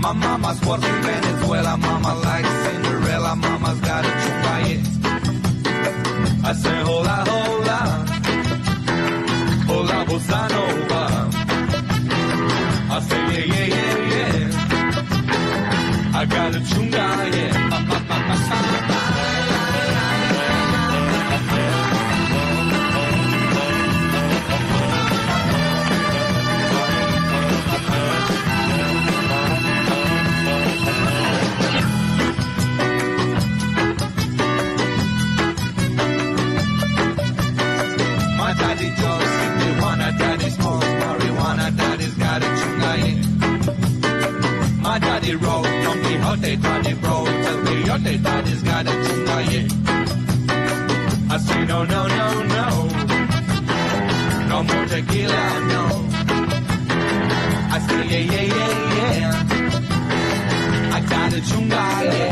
My mama's worth in Venezuela, mama like Cinderella, mama's got a chumbaye. I say hola, hola, hola bossa nova. I say yeah, yeah, yeah, yeah. I got a chumbaye. Daddy Joe, marijuana, daddy smokes marijuana, daddy's got a chungaye. My daddy rode Don Quixote, daddy rode El Quixote, daddy's got a chungaye. I say no, no, no, no, no more tequila, no. I say yeah, yeah, yeah, yeah, I got a chungaye.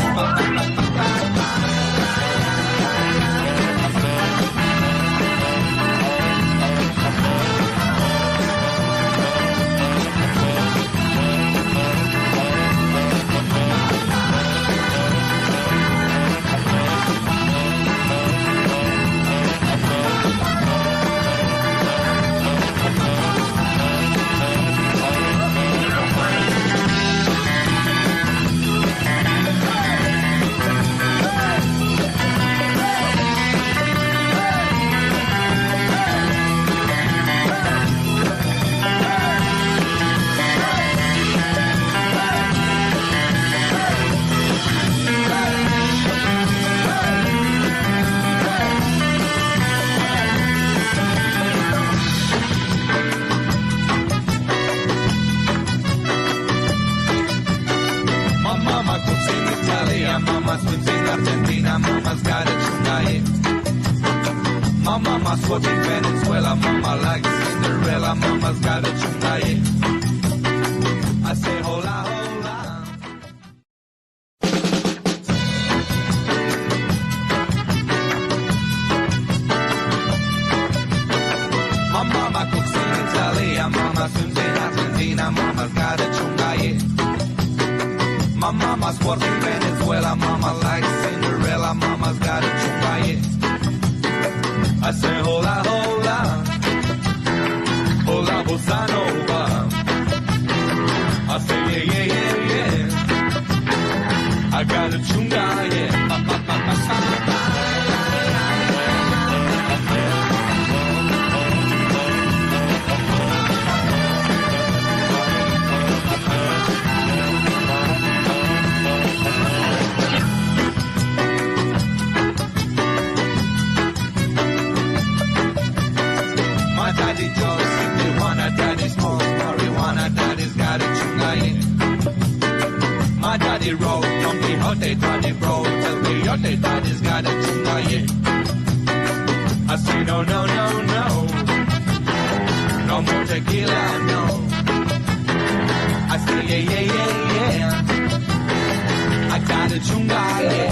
Mama's lives in Argentina, mama's got a chungaye. My mama's worth in Venezuela, mama likes Cinderella, mama's got a chungaye. I say hola, hola. My mama cooks in Italy, mama swims in Argentina, mama's got a chungaye. My mama's worth in Venezuela, mama likes Cinderella, mama's got a chumbaye. I say hola, hola, hola bossa nova. I say yeah, yeah, yeah, yeah, I got a chumbaye. Daddy Joe, marijuana, daddy smokes marijuana, daddy's got a chungaye. My daddy rode Don Quixote, daddy rode El Quixote, daddy's got a chungaye. I say no, no, no, no, no more tequila, no. I say yeah, yeah, yeah, yeah, I got a chungaye.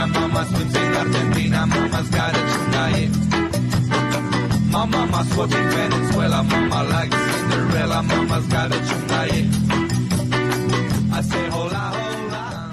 Mama's lives in Argentina, mama's got a chungaye. My mama's worth in Venezuela, mama likes Cinderella, mama's got a chungaye. I say hola, hola.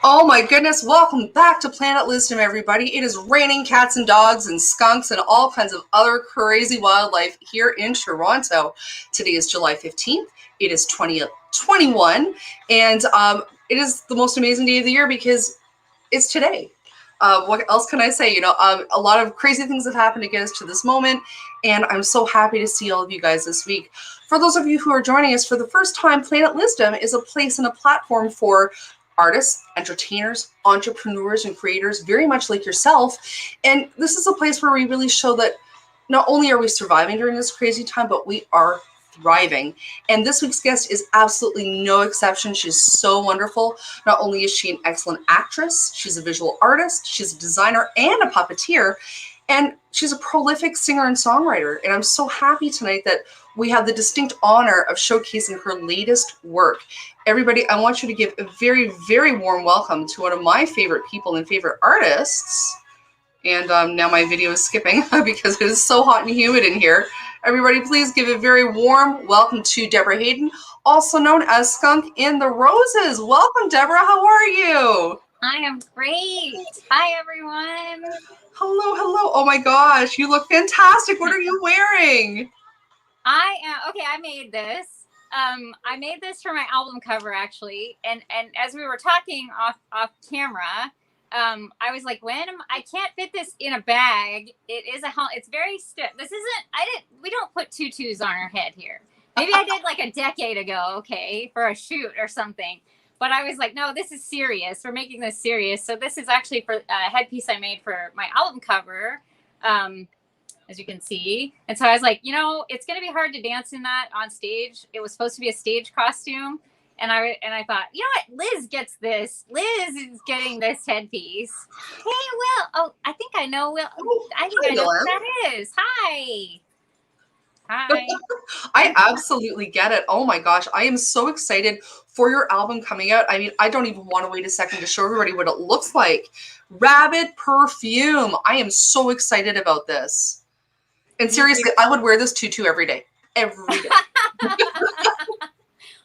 Oh my goodness, welcome back to Planet Lizzdom, everybody. It is raining cats and dogs and skunks and all kinds of other crazy wildlife here in Toronto. Today is July 15th. It is 2021, and it is the most amazing day of the year because it's today. What else can I say? A lot of crazy things have happened to get us to this moment, and I'm so happy to see all of you guys this week. For those of you who are joining us for the first time, Planet Lizzdom is a place and a platform for artists, entertainers, entrepreneurs, and creators, very much like yourself. And this is a place where we really show that not only are we surviving during this crazy time, but we are thriving. And this week's guest is absolutely no exception. She's so wonderful. Not only is she an excellent actress, she's a visual artist, she's a designer and a puppeteer, and she's a prolific singer and songwriter. And I'm so happy tonight that we have the distinct honor of showcasing her latest work. Everybody, I want you to give a very, very warm welcome to one of my favorite people and favorite artists. And now my video is skipping because it is so hot and humid in here. Everybody, please give a very warm welcome to Debra Haden, also known as Skunk in the Roses. Welcome, Debra. How are you? I am great. Hi, everyone. Hello, hello. Oh my gosh, you look fantastic. What are you wearing? I made this. I made this for my album cover, actually. And as we were talking off camera, I was like, I can't fit this in a bag. It's very stiff. We don't put tutus on our head here. Maybe I did like a decade ago, okay, for a shoot or something. But I was like, no, this is serious. We're making this serious. So this is actually for a headpiece I made for my album cover, as you can see. And so I was like, it's going to be hard to dance in that on stage. It was supposed to be a stage costume. And I thought, you know what? Liz gets this. Liz is getting this headpiece. Hey, Will. Oh, I think I know Will. I think I know who that is. Hi. Hi. I absolutely get it. Oh my gosh, I am so excited for your album coming out. I mean, I don't even want to wait a second to show everybody what it looks like. Rabbit Perfume. I am so excited about this. And seriously, I would wear this tutu every day. Every day.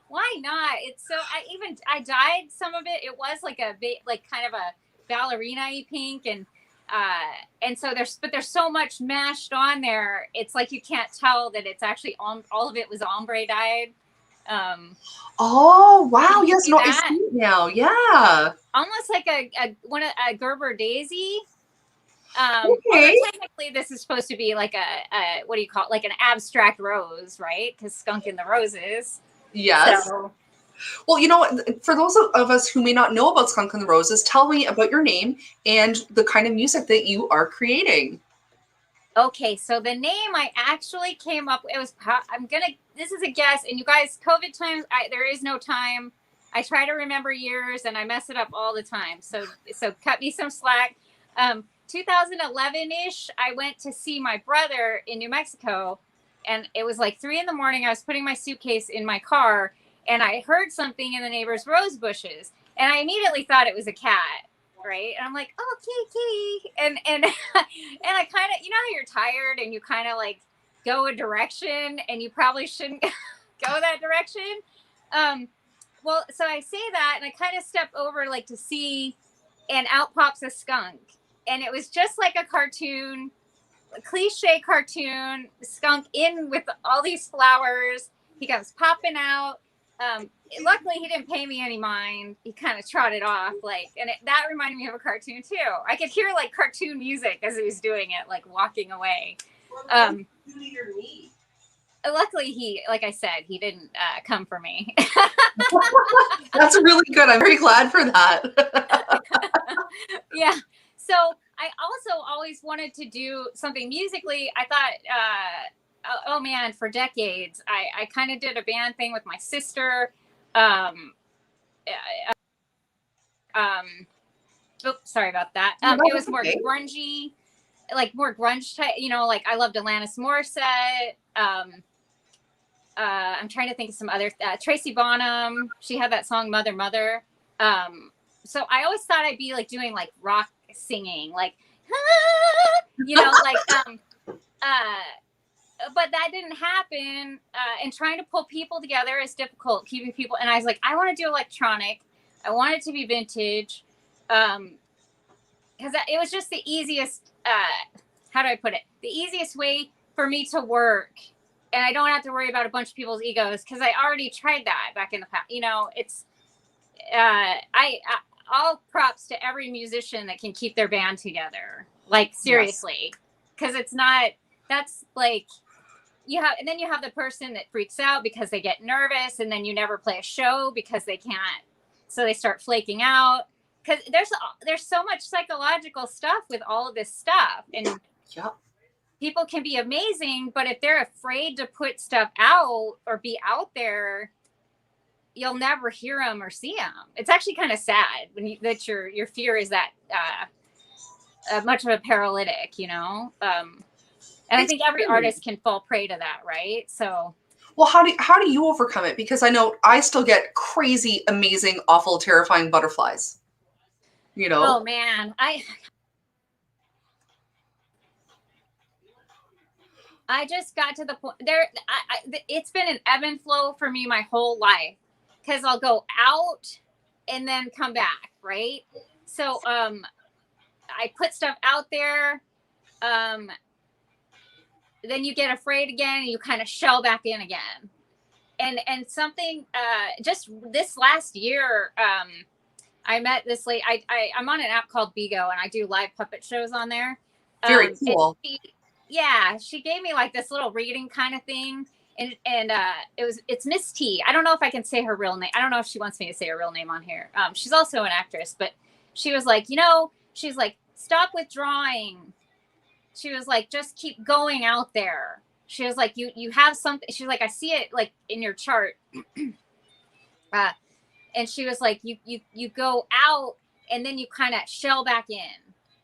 Why not? It's so I dyed some of it. It was like kind of a ballerina-y pink, and so there's so much mashed on there. It's like you can't tell that it's actually all of it was ombre dyed. Oh wow! Yes, no, I see it now. Yeah, almost like a Gerber daisy. Okay. Technically, this is supposed to be like a what do you call it? Like an abstract rose, right? Because Skunk in the Roses. Yes. So. Well, for those of us who may not know about Skunk and the Roses, tell me about your name and the kind of music that you are creating. Okay, so the name I actually came up, this is a guess, and you guys, COVID times, there is no time. I try to remember years, and I mess it up all the time. So cut me some slack. 2011-ish, I went to see my brother in New Mexico, and it was like 3 a.m. I was putting my suitcase in my car, and I heard something in the neighbor's rose bushes, and I immediately thought it was a cat, right? And I'm like, oh, kitty, and and I kind of, how you're tired and you kind of like go a direction, and you probably shouldn't go that direction. Well, so I say that, and I kind of step over like to see, and out pops a skunk, and it was just like a cartoon. Cliche cartoon skunk in with all these flowers. He comes popping out. Luckily, he didn't pay me any mind. He kind of trotted off, that reminded me of a cartoon too. I could hear like cartoon music as he was doing it, like walking away. Luckily, he, like I said, he didn't come for me. That's really good. I'm very glad for that. Yeah. So I also always wanted to do something musically. I thought, oh man, for decades, I kind of did a band thing with my sister. Oops, sorry about that. It was more grungy, like more grunge type, like I loved Alanis Morissette. I'm trying to think of some other, Tracy Bonham. She had that song, Mother, Mother. So I always thought I'd be like doing like rock singing, like, but that didn't happen. And trying to pull people together is difficult, keeping people. And I was like, I want to do electronic. I want it to be vintage. because it was just the easiest, how do I put it? The easiest way for me to work. And I don't have to worry about a bunch of people's egos because I already tried that back in the past. You know, it's, all props to every musician that can keep their band together. Like, seriously. Because it's not, that's like, and then you have the person that freaks out because they get nervous, and then you never play a show because they can't. So they start flaking out. Because there's so much psychological stuff with all of this stuff. And people can be amazing, but if they're afraid to put stuff out or be out there, you'll never hear them or see them. It's actually kind of sad that your fear is that much of a paralytic, you know? And I think every artist can fall prey to that, right? So, well, how do you overcome it? Because I know I still get crazy, amazing, awful, terrifying butterflies. You know? Oh man, I just got to the point there. It's been an ebb and flow for me my whole life, because I'll go out and then come back, right? So I put stuff out there, then you get afraid again, and you kind of shell back in again. And something just this last year, I met this lady. I'm on an app called Bigo, and I do live puppet shows on there. Very cool. She gave me like this little reading kind of thing, and it's Miss T. I don't know if I can say her real name. I don't know if she wants me to say her real name on here. She's also an actress, but she was like, she's like, stop withdrawing. She was like, just keep going out there. She was like, you have something. She's like, I see it like in your chart. And she was like, you go out and then you kind of shell back in.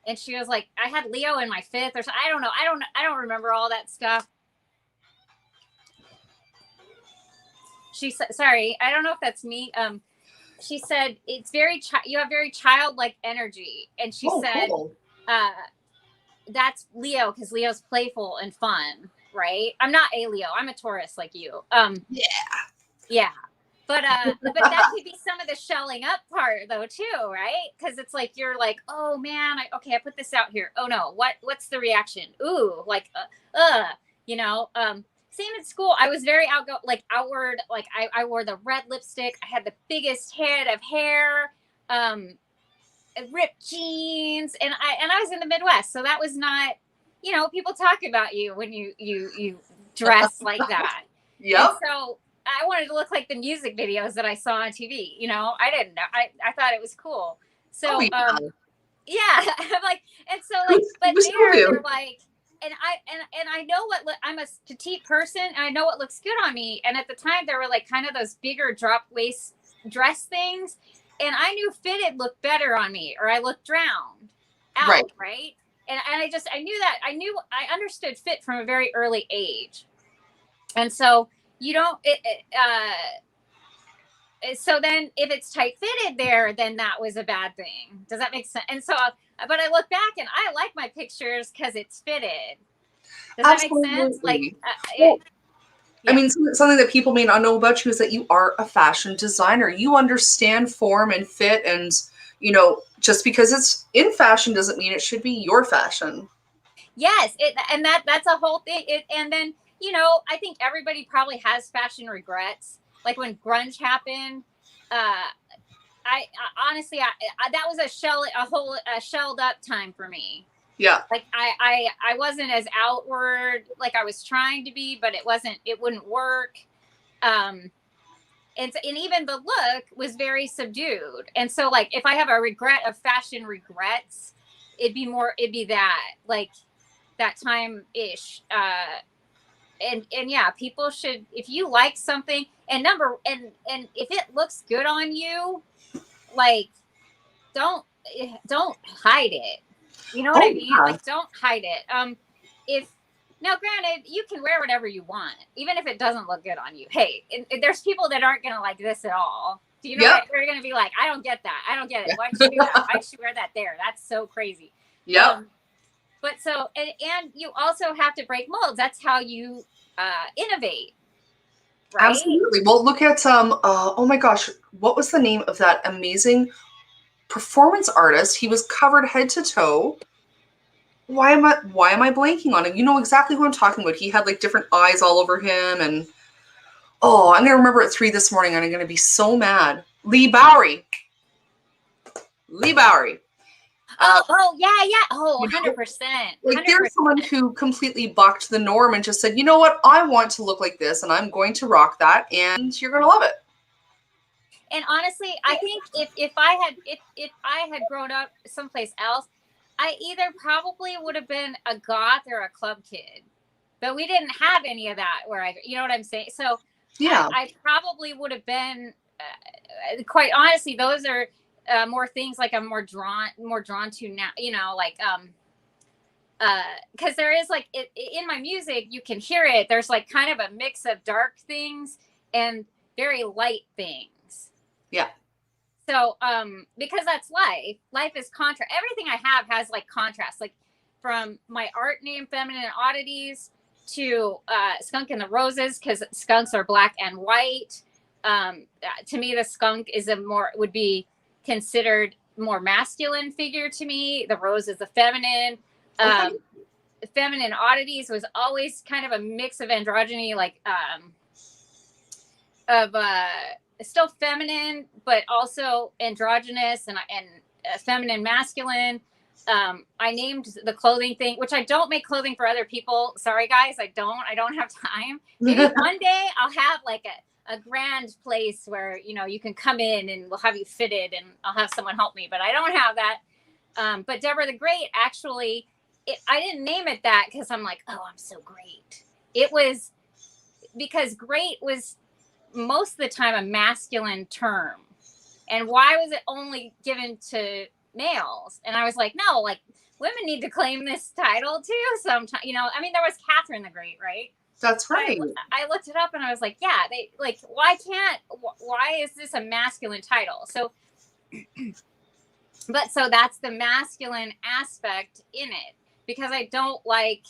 And she was like, I had Leo in my 5th or so. I don't know. I don't remember all that stuff. She said, sorry, I don't know if that's me. She said, it's you have very childlike energy. And she said, cool. That's Leo, because Leo's playful and fun, right? I'm not a Leo. I'm a Taurus like you. Yeah. But that could be some of the shelling up part though too, right? Because it's like you're like, oh man, I put this out here. Oh no, what's the reaction? Ooh, like Same at school. I was very outward. Like I wore the red lipstick. I had the biggest head of hair, ripped jeans, and I was in the Midwest, so that was not, people talk about you when you dress like that. Yeah. So I wanted to look like the music videos that I saw on TV. I didn't know. I thought it was cool. So, I'm like, and so like, but they're like, and I know I'm a petite person, and I know what looks good on me. And at the time, there were like kind of those bigger drop waist dress things, and I knew fitted looked better on me, or I looked drowned out, right? And I knew that. I understood fit from a very early age, and so. So then if it's tight fitted there, then that was a bad thing. Does that make sense? And so, but I look back and I like my pictures because it's fitted. Does that make sense? Like, I mean, something that people may not know about you is that you are a fashion designer. You understand form and fit, and, just because it's in fashion doesn't mean it should be your fashion. Yes. And that's a whole thing. And then, I think everybody probably has fashion regrets. Like when grunge happened, I honestly, that was a shelled up time for me. Yeah. Like I wasn't as outward like I was trying to be, but it wouldn't work. And even the look was very subdued. And so like, if I have a regret of fashion regrets, it'd be that, like that time-ish, and yeah, people should, if you like something and if it looks good on you, like don't hide it. You know what I mean? Yeah. Like don't hide it. Now granted, you can wear whatever you want, even if it doesn't look good on you. Hey, there's people that aren't going to like this at all. Do you know what? They're going to be like, I don't get that. I don't get it. Why'd you do that? Why'd you wear that there? That's so crazy. Yeah. But so, and you also have to break molds. That's how you innovate. Right? Absolutely. Well, look at, oh my gosh, what was the name of that amazing performance artist. He was covered head to toe. Why am I blanking on him? You know exactly who I'm talking about. He had like different eyes all over him, and oh, I'm gonna remember at 3 this morning, and I'm gonna be so mad. Lee Bowery. Lee Bowery. Yeah. Oh, You know, 100%. like there's someone who completely bucked the norm and just said, you know what, I want to look like this, and I'm going to rock that, and you're gonna love it. And honestly, I think if I had grown up someplace else, I either probably would have been a goth or a club kid, but we didn't have any of that where you know what I'm saying? So Yeah. I probably would have been, quite honestly, those are more things like I'm more drawn to now, you know, like, because there is like in my music, you can hear it. There's like kind of a mix of dark things and very light things. Yeah. So, because that's life. Life is contrast. Everything I have has like contrast. Like from my art name, Feminine Oddities, to Skunk and the Roses, because skunks are black and white. To me, the skunk would be considered more masculine figure to me. The rose is a feminine. Okay. Feminine Oddities was always kind of a mix of androgyny, like still feminine, but also androgynous and feminine, masculine. I named the clothing thing, which I don't make clothing for other people. Sorry, guys, I don't have time. Maybe one day I'll have like a grand place where, you know, you can come in and we'll have you fitted and I'll have someone help me, but I don't have that. But Deborah the Great, actually, I didn't name it that because I'm like, oh, I'm so great. It was because great was most of the time a masculine term. And why was it only given to males? And I was like, no, like women need to claim this title too sometimes. You know, I mean, there was Catherine the Great, right? That's right. I looked it up and I was like, yeah, why is this a masculine title? So, but so that's the masculine aspect in it, because I don't like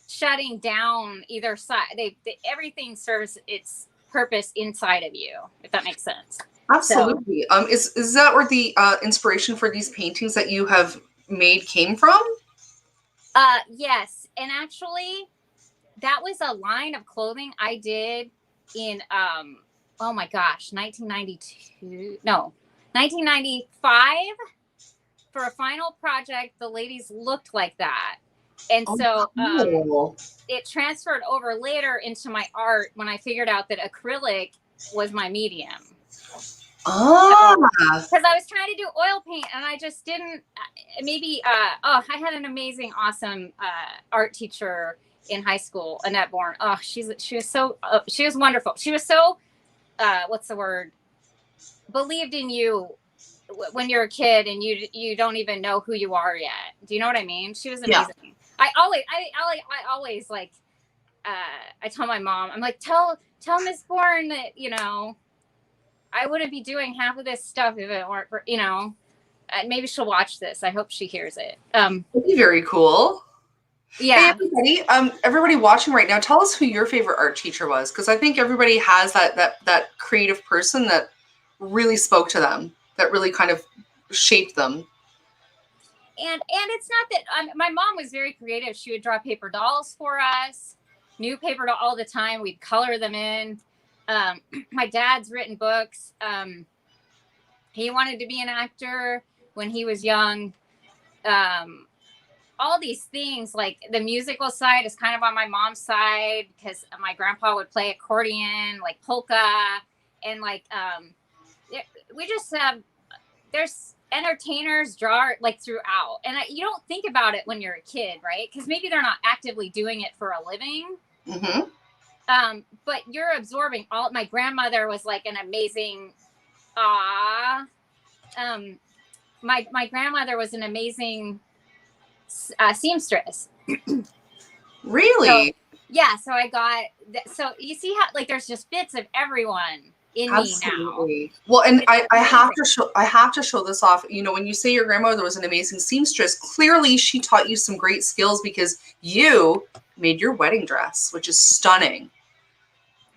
shutting down either side. Everything serves its purpose inside of you, if that makes sense. Absolutely. So, is that where the inspiration for these paintings that you have made came from? Yes, and actually, that was a line of clothing I did in oh my gosh, 1995 for a final project. The ladies looked like that. And so cool. It transferred over later into my art when I figured out that acrylic was my medium. Because I was trying to do oil paint and I just didn't. I had an amazing, awesome art teacher in high school, Annette Bourne. Oh, she was wonderful. She was so what's the word? Believed in you when you're a kid and you don't even know who you are yet. Do you know what I mean? She was amazing. Yeah. I always like, I tell my mom, I'm like, tell Miss Bourne that, you know, I wouldn't be doing half of this stuff if it weren't for, you know, maybe she'll watch this. I hope she hears it. That'd be very cool. Yeah. Hey, everybody watching right now, tell us who your favorite art teacher was, because I think everybody has that creative person that really spoke to them, that really kind of shaped them. And it's not that my mom was very creative. She would draw paper dolls for us, new paper doll all the time. We'd color them in. My dad's written books. He wanted to be an actor when he was young. All these things, like the musical side is kind of on my mom's side because my grandpa would play accordion, like polka, and like we just have there's entertainers draw like throughout, and you don't think about it when you're a kid, right? Because maybe they're not actively doing it for a living. Mm-hmm. But you're absorbing all. My grandmother was like an amazing. My grandmother was an amazing seamstress. Really? So, yeah. So I got. So you see how like there's just bits of everyone in Absolutely. me now. Well, and I have to show this off. You know, when you say your grandmother was an amazing seamstress, clearly she taught you some great skills because you made your wedding dress, which is stunning.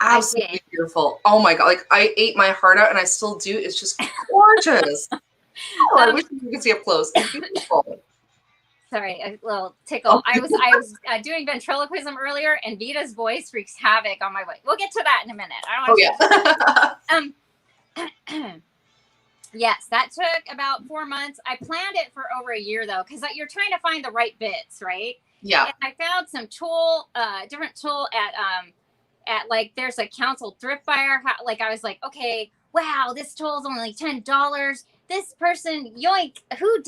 Absolutely beautiful. Oh my God. Like I ate my heart out and I still do. It's just gorgeous. Oh, I wish you could see up close. It's beautiful. Sorry, a little tickle. I was doing ventriloquism earlier, and Vita's voice wreaks havoc on my voice. We'll get to that in a minute. I don't want to. Yes, that took about 4 months. I planned it for over a year though, because you're trying to find the right bits, right? Yeah. And I found some different tool at like there's a council thrift buyer. Like I was like, okay, wow, this tool is only like $10. This person, yoink, who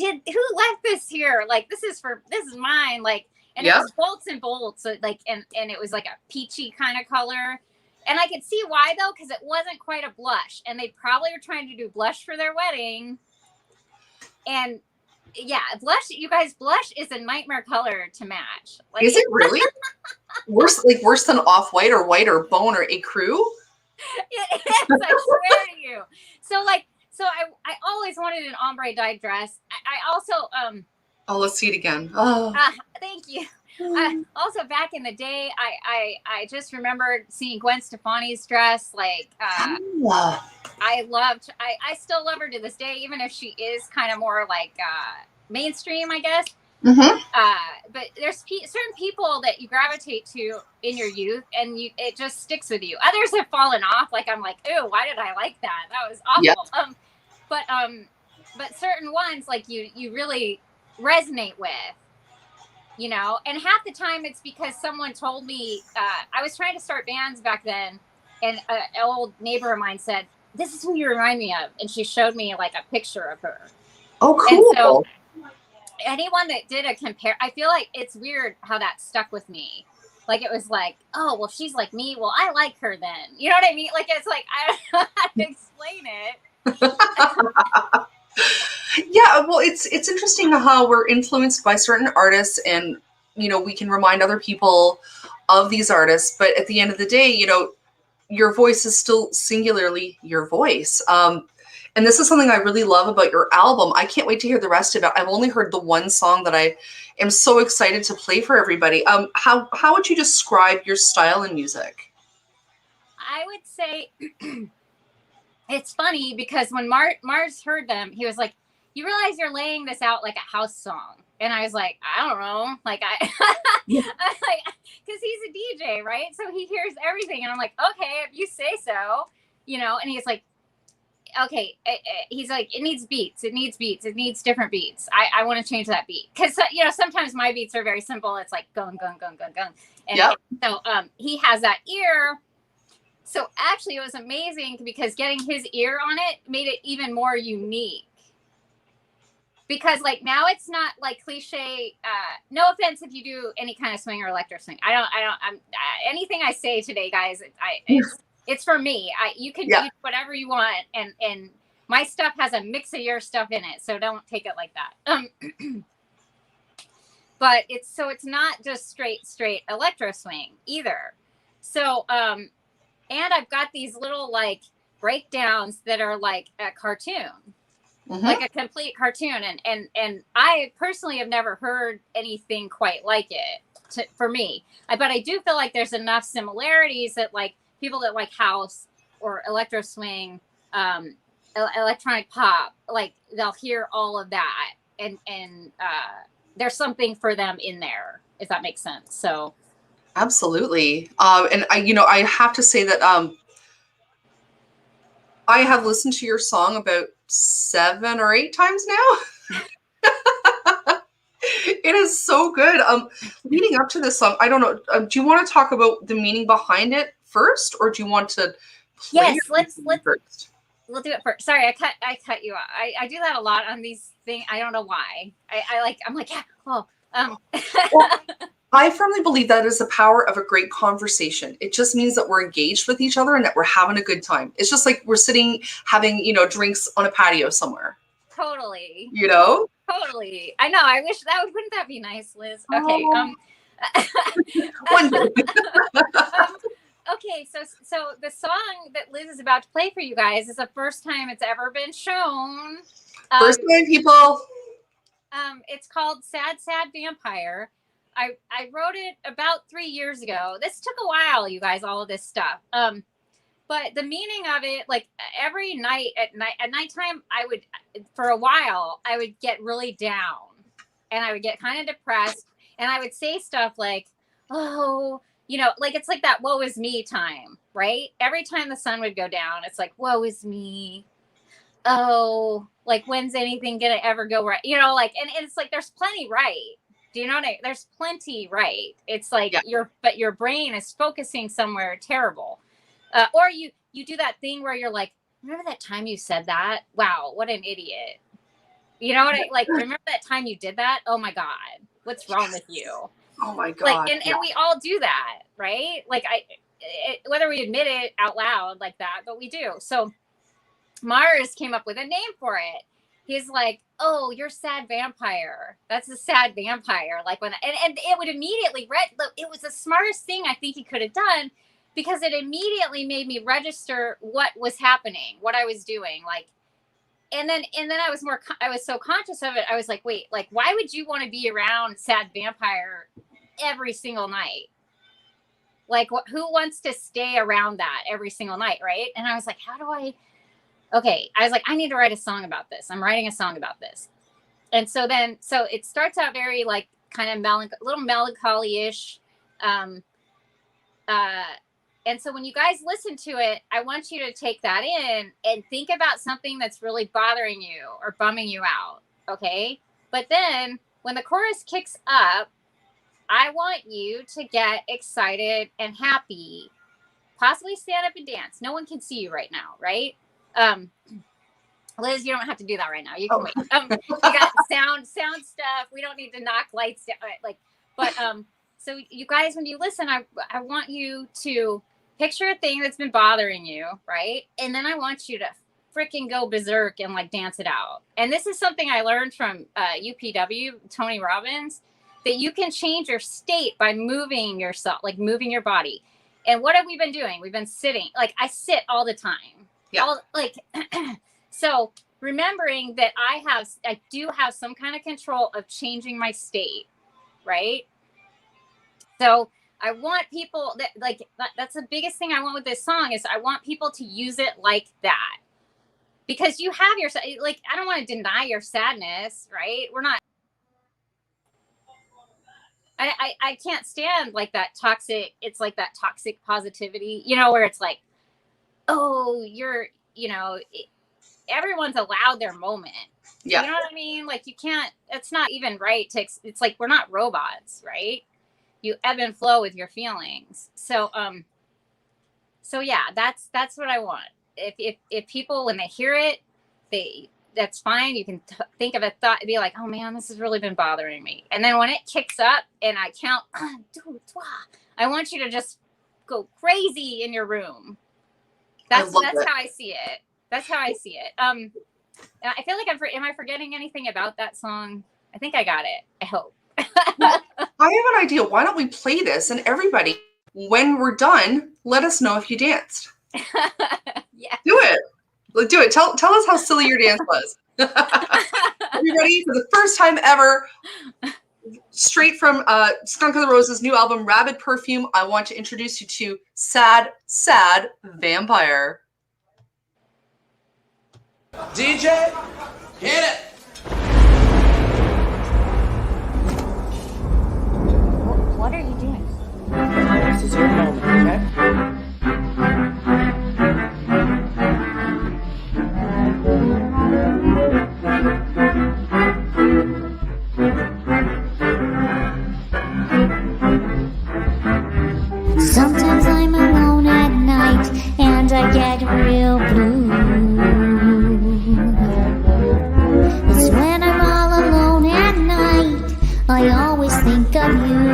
left this here? Like this is mine. Like, and it was bolts and bolts. So like, and it was like a peachy kind of color. And I could see why though, because it wasn't quite a blush, and they probably were trying to do blush for their wedding. And yeah, blush, you guys, blush is a nightmare color to match. Like, is it really? worse than off-white or white or bone or ecru? It is, I swear to you. So I always wanted an ombre dyed dress. I also oh, let's see it again. Oh, thank you. Also back in the day, I just remembered seeing Gwen Stefani's dress. Like I still love her to this day, even if she is kind of more like mainstream, I guess. Mm-hmm. But there's certain people that you gravitate to in your youth, and it just sticks with you. Others have fallen off. Like I'm like, oh, why did I like that? That was awful. Yep. But certain ones like you really resonate with. You know, and half the time it's because someone told me, I was trying to start bands back then, and an old neighbor of mine said, this is who you remind me of. And she showed me like a picture of her. Oh, cool. And so anyone that did a compare, I feel like it's weird how that stuck with me. Like it was like, oh, well, she's like me. Well, I like her then. You know what I mean? Like, it's like, I don't know how to explain it. Yeah, well, it's interesting how we're influenced by certain artists, and you know, we can remind other people of these artists, but at the end of the day, you know, your voice is still singularly your voice. And this is something I really love about your album. I can't wait to hear the rest of it. I've only heard the one song that I am so excited to play for everybody. How would you describe your style in music? I would say it's funny because when Mars heard them, he was like, you realize you're laying this out like a house song. And I was like, I don't know. Like because he's a DJ, right? So he hears everything. And I'm like, okay, if you say so, you know, and he's like, okay. He's like, it needs beats. It needs beats. It needs different beats. I want to change that beat. Cause you know, sometimes my beats are very simple. It's like gung, gung, gung, gung, gung. And so he has that ear. So actually it was amazing because getting his ear on it made it even more unique. Because like now it's not like cliche. No offense if you do any kind of swing or electro swing. I'm anything I say today, guys. It's for me. You can do whatever you want, and my stuff has a mix of your stuff in it, so don't take it like that. But it's not just straight electro swing either. So and I've got these little like breakdowns that are like a cartoon. Mm-hmm. Like a complete cartoon, and I personally have never heard anything quite like it for me. But I do feel like there's enough similarities that like people that like house or electro swing, electronic pop, like they'll hear all of that, and there's something for them in there, if that makes sense. So absolutely, and I have to say that I have listened to your song about 7 or 8 times now. It is so good. Leading up to this song, I don't know. Do you want to talk about the meaning behind it first, or do you want to play let's first? We'll do it first. Sorry, I cut you off. I do that a lot on these things. I don't know why. I'm like, yeah. Well, I firmly believe that is the power of a great conversation. It just means that we're engaged with each other and that we're having a good time. It's just like we're sitting having, drinks on a patio somewhere. Totally. Totally. I know. I wish wouldn't that be nice, Liz? Okay. One day. Okay. So the song that Liz is about to play for you guys is the first time it's ever been shown. First time, people. It's called Sad, Sad Vampire. I wrote it about 3 years ago. This took a while, you guys, all of this stuff. But the meaning of it, like every night at nighttime, for a while, I would get really down and I would get kind of depressed and I would say stuff like, oh, like it's like that woe is me time, right? Every time the sun would go down, it's like, woe is me. Oh, like when's anything going to ever go right? Like, and it's like, there's plenty right. Do you know what there's plenty right. It's like but your brain is focusing somewhere terrible. Or you do that thing where you're like, remember that time you said that? Wow, what an idiot. You know what remember that time you did that? Oh my God, what's wrong with you? Oh my God. Like, and we all do that, right? Like whether we admit it out loud like that, but we do. So Mars came up with a name for it. He's like, oh, you're sad vampire. That's a sad vampire. Like and it would immediately it was the smartest thing I think he could have done, because it immediately made me register what was happening, what I was doing. Like, and then I was so conscious of it. I was like, wait, like, why would you want to be around sad vampire every single night? Like, who wants to stay around that every single night? Right. And I was like, I was like, I need to write a song about this. I'm writing a song about this. And so it starts out very like kind of little melancholy-ish. And so when you guys listen to it, I want you to take that in and think about something that's really bothering you or bumming you out. Okay. But then when the chorus kicks up, I want you to get excited and happy, possibly stand up and dance. No one can see you right now. Right. Liz, you don't have to do that right now. You can wait. You got sound stuff. We don't need to knock lights down. So you guys, when you listen, I want you to picture a thing that's been bothering you, right? And then I want you to freaking go berserk and like dance it out. And this is something I learned from UPW, Tony Robbins, that you can change your state by moving yourself, like moving your body. And what have we been doing? We've been sitting. Like I sit all the time. Yeah. So remembering that I do have some kind of control of changing my state, right? So I want people that's the biggest thing I want with this song is I want people to use it like that, because you have your, like, I don't want to deny your sadness, right? We're not, I can't stand like that toxic, it's like that toxic positivity, where it's like, oh, everyone's allowed their moment. Yeah. You know what I mean? Like you can't, it's not even right it's like, we're not robots, right? You ebb and flow with your feelings. So yeah, that's what I want. If people, when they hear it, that's fine. You can think of a thought and be like, oh man, this has really been bothering me. And then when it kicks up and I count, I want you to just go crazy in your room. That's how I see it. That's how I see it. I feel like am I forgetting anything about that song? I think I got it. I hope. Well, I have an idea. Why don't we play this, and everybody, when we're done, let us know if you danced. Yeah. Do it. Do it. Tell us how silly your dance was. Everybody, for the first time ever, straight from Skunk and the Roses' new album, Rabid Perfume, I want to introduce you to Sad, Sad Vampire. DJ, hit it. What are you doing? This is your moment, okay? Sometimes I'm alone at night and I get real blue. It's when I'm all alone at night I always think of you.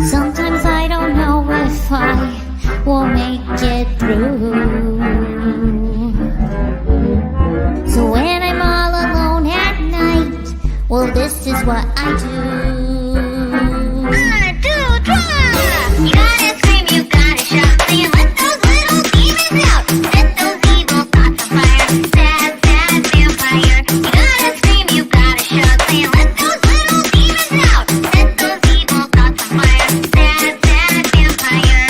Sometimes I don't know if I will make it through. So when I'm all alone at night, well, this is what I do. 1, 2, 3. You gotta scream, you gotta shout, saying let those little demons out. Set those evil thoughts on fire. Sad, sad vampire. You gotta scream, you gotta shout, saying let those little demons out. Set those evil thoughts on fire. Sad, sad vampire.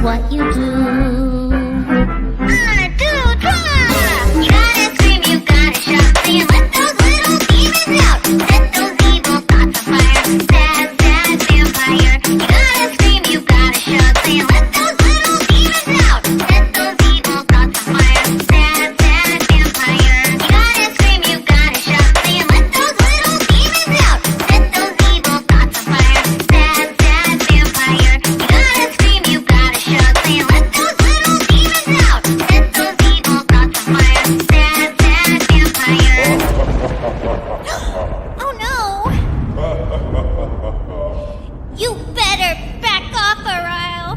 what you do. 1, 2, 3. You gotta scream, you gotta shout, saying let those little demons out. Set those evil thoughts on fire. Sad, sad vampire. You gotta scream, you gotta shout, saying let those little demons out. Set those evil thoughts on fire. Sad, sad vampire. You gotta scream, you gotta shout, saying let those little demons out. Set those evil thoughts on fire. Sad, sad vampire. You gotta scream, you gotta shout, saying let those little demons out. Set those evil thoughts on fire. Sad, sad vampire. Oh no! You better back off or I'll.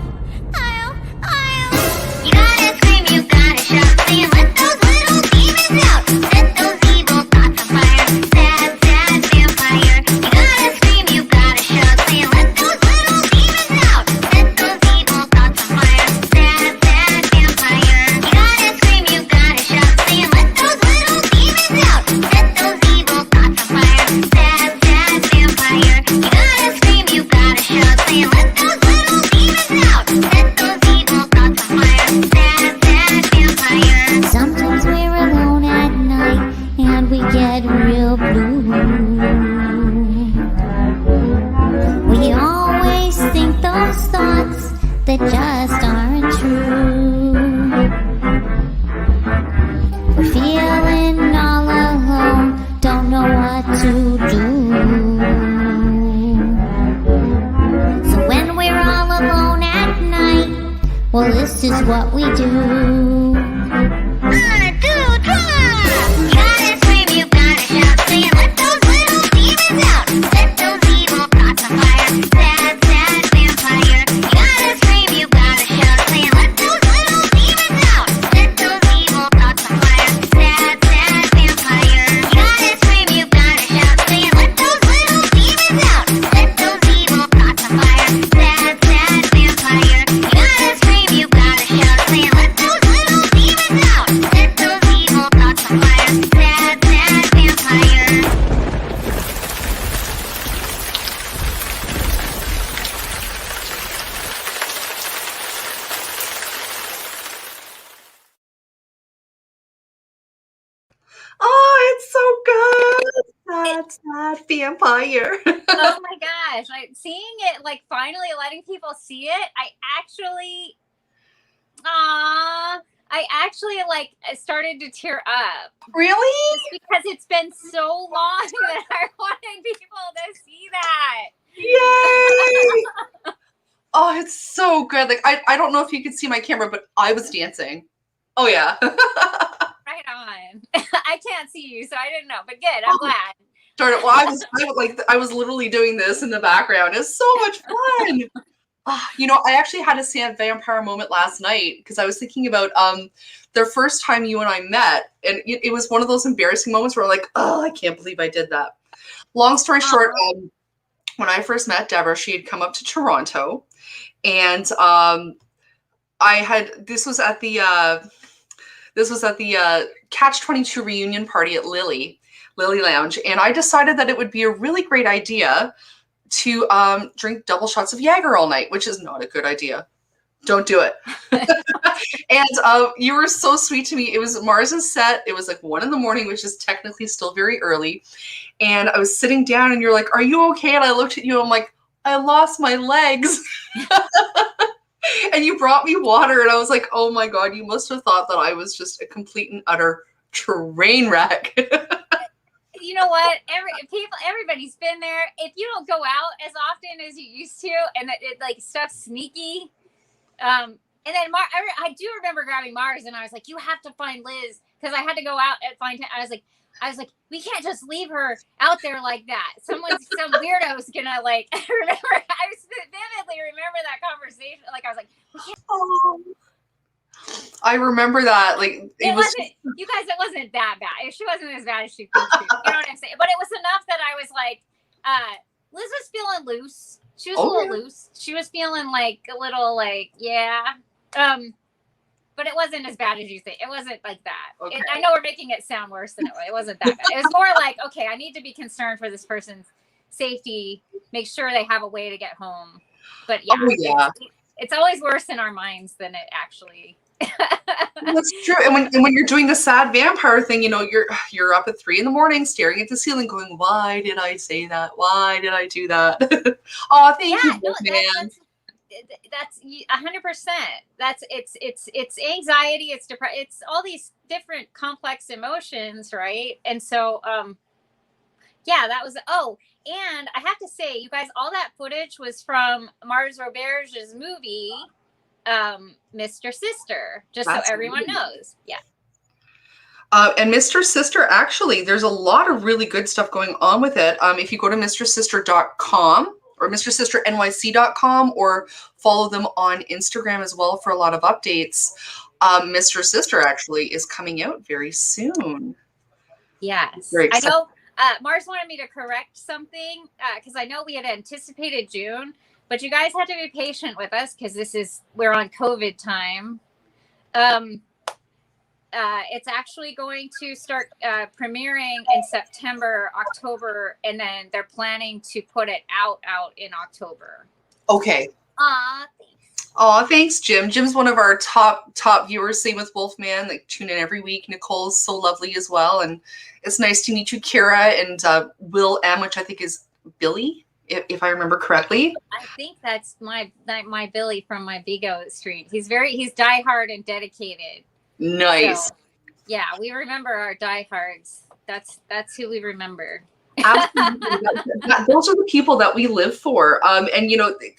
You gotta scream, you gotta shout, saying let those little demons out. Set those evil thoughts on fire. Sad, sad vampire. You gotta scream, you gotta shout, saying let those little demons out. Set those evil thoughts on fire. Sad, sad vampire. You gotta scream, you gotta shout, saying let those little demons out. Set those evil thoughts on fire. Sad, sad vampire. You gotta scream, you gotta shout, saying let those little demons out. Set those evil thoughts on fire. Sad, sad vampire. Sometimes we're alone at night and we get real blue. We always think those thoughts that just aren't true. We're feeling all alone, don't know what to do. So when we're all alone at night, well, this is what we do. 1, 2, 3. You gotta scream, you gotta shout, saying let those little demons out. Set those evil thoughts on fire. Sad, sad vampire. You gotta scream, you gotta shout, saying let those little demons out. Set those evil thoughts on fire. Sad, sad vampire. You gotta scream, you gotta shout, saying let those little demons out. Set those evil thoughts on fire. Sad, sad vampire. You gotta scream, you gotta shout, saying let those little demons out. Set those evil thoughts on fire. Sad, sad vampire. Oh, it's so good. Sad, sad vampire. Oh my gosh. Like seeing it, like finally letting people see it, I actually like started to tear up. Really? Just because it's been so long that I wanted people to see that. Yay! Oh, it's so good. Like I don't know if you could see my camera, but I was dancing. Oh yeah. Right on. I can't see you, so I didn't know. But good, I'm glad. Darn it. Well, I was literally doing this in the background. It's so much fun. You know, I actually had a sad vampire moment last night because I was thinking about the first time you and I met, and it was one of those embarrassing moments where I'm like, oh, I can't believe I did that. Long story short, when I first met Debra, she had come up to Toronto, and this was at the Catch-22 reunion party at Lily Lounge, and I decided that it would be a really great idea to drink double shots of Jaeger all night, which is not a good idea. Don't do it. And you were so sweet to me. It was Mars's set. It was like 1 a.m, which is technically still very early. And I was sitting down and you're like, are you okay? And I looked at you and I'm like, I lost my legs. And you brought me water and I was like, oh my God, you must have thought that I was just a complete and utter train wreck. You know what? Everybody's been there. If you don't go out as often as you used to, and it like stuff's sneaky, and then I do remember grabbing Mars, and I was like, "You have to find Liz," because I had to go out and find him. I was like, we can't just leave her out there like that. Some weirdo's gonna like remember. I vividly remember that conversation. Like I was like, we can't. Oh. I remember that. Like it wasn't, you guys. It wasn't that bad. She wasn't as bad as she could be. You know what I'm saying? But it was enough that I was like, Liz was feeling loose. She was a little loose. She was feeling like a little like, yeah. But it wasn't as bad as you think. It wasn't like that. Okay. I know we're making it sound worse than it was. It wasn't that bad. It was more like, okay, I need to be concerned for this person's safety. Make sure they have a way to get home. But yeah. it's always worse in our minds than it actually. That's true. And when you're doing the sad vampire thing, you're up at 3 a.m. staring at the ceiling, going, "Why did I say that? Why did I do that?" Oh, thank you, man. That's 100%. It's anxiety, it's depression, it's all these different complex emotions, right? And so, yeah, that was. Oh, and I have to say, you guys, all that footage was from Mars Roberge's movie, Mr. Sister, just That's so everyone amazing. knows. Yeah. And Mr. Sister, actually, there's a lot of really good stuff going on with it. If you go to mrsister.com or mrsisternyc.com or follow them on Instagram as well for a lot of updates, Mr. Sister actually is coming out very soon. Yes. Very I excited. know Mars wanted me to correct something because I know we had anticipated June, but you guys have to be patient with us because we're on COVID time. It's actually going to start premiering in September, October, and then they're planning to put it out in October. Okay. Aw, thanks, Jim. Jim's one of our top viewers. Same with Wolfman. They tune in every week. Nicole's so lovely as well, and it's nice to meet you, Kira, and Will M, which I think is Billy, if I remember correctly. I think that's my Billy from my Vigo stream. He's diehard and dedicated. Nice. So, yeah, we remember our diehards. That's who we remember. Absolutely. Those are the people that we live for. And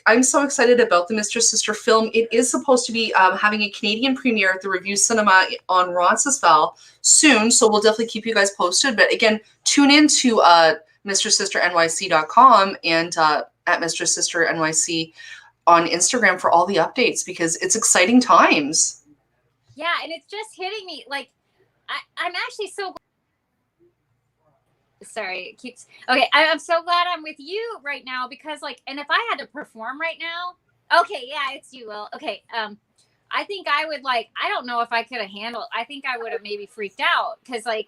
I'm so excited about the Mr. Sister film. It is supposed to be having a Canadian premiere at the Review Cinema on Roncesvalles soon, so we'll definitely keep you guys posted. But again, tune in to mrsisternyc.com and at Mr. Sister NYC on Instagram for all the updates, because it's exciting times. Yeah, and it's just hitting me. Like, I'm actually so sorry, it keeps okay. I'm so glad I'm with you right now, because and if I had to perform right now, okay, yeah, it's you, Will. Okay, I think I would I don't know if I could have handled. I think I would have maybe freaked out, because I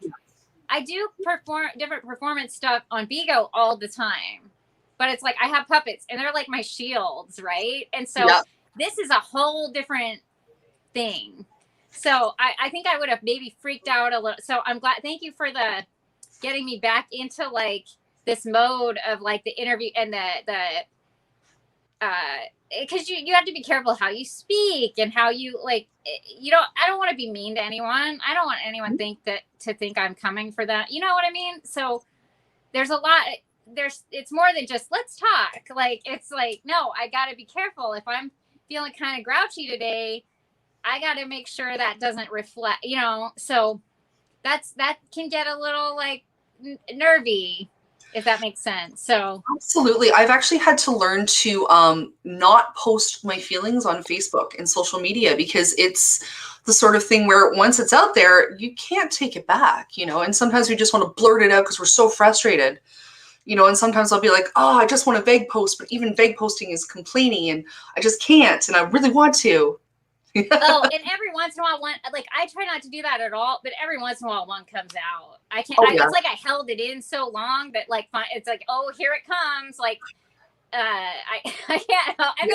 do perform different performance stuff on Vigo all the time, but it's I have puppets and they're like my shields, right? And so this is a whole different thing. So I think I would have maybe freaked out a little. So I'm glad. Thank you for getting me back into this mode of the interview and the because you have to be careful how you speak and how you I don't want to be mean to anyone. I don't want anyone to think I'm coming for that. You know what I mean? So there's a lot. It's more than just let's talk. It's no, I got to be careful. If I'm feeling kind of grouchy today, I got to make sure that doesn't reflect, so that can get a little nervy, if that makes sense. So absolutely. I've actually had to learn to not post my feelings on Facebook and social media, because it's the sort of thing where once it's out there, you can't take it back, and sometimes we just want to blurt it out because we're so frustrated, and sometimes I'll be like, oh, I just want to vague post, but even vague posting is complaining and I just can't, and I really want to. Oh, and every once in a while, one I try not to do that at all, but every once in a while one comes out. I can't. Oh, yeah. It's I held it in so long that it's oh, here it comes. I can't help. And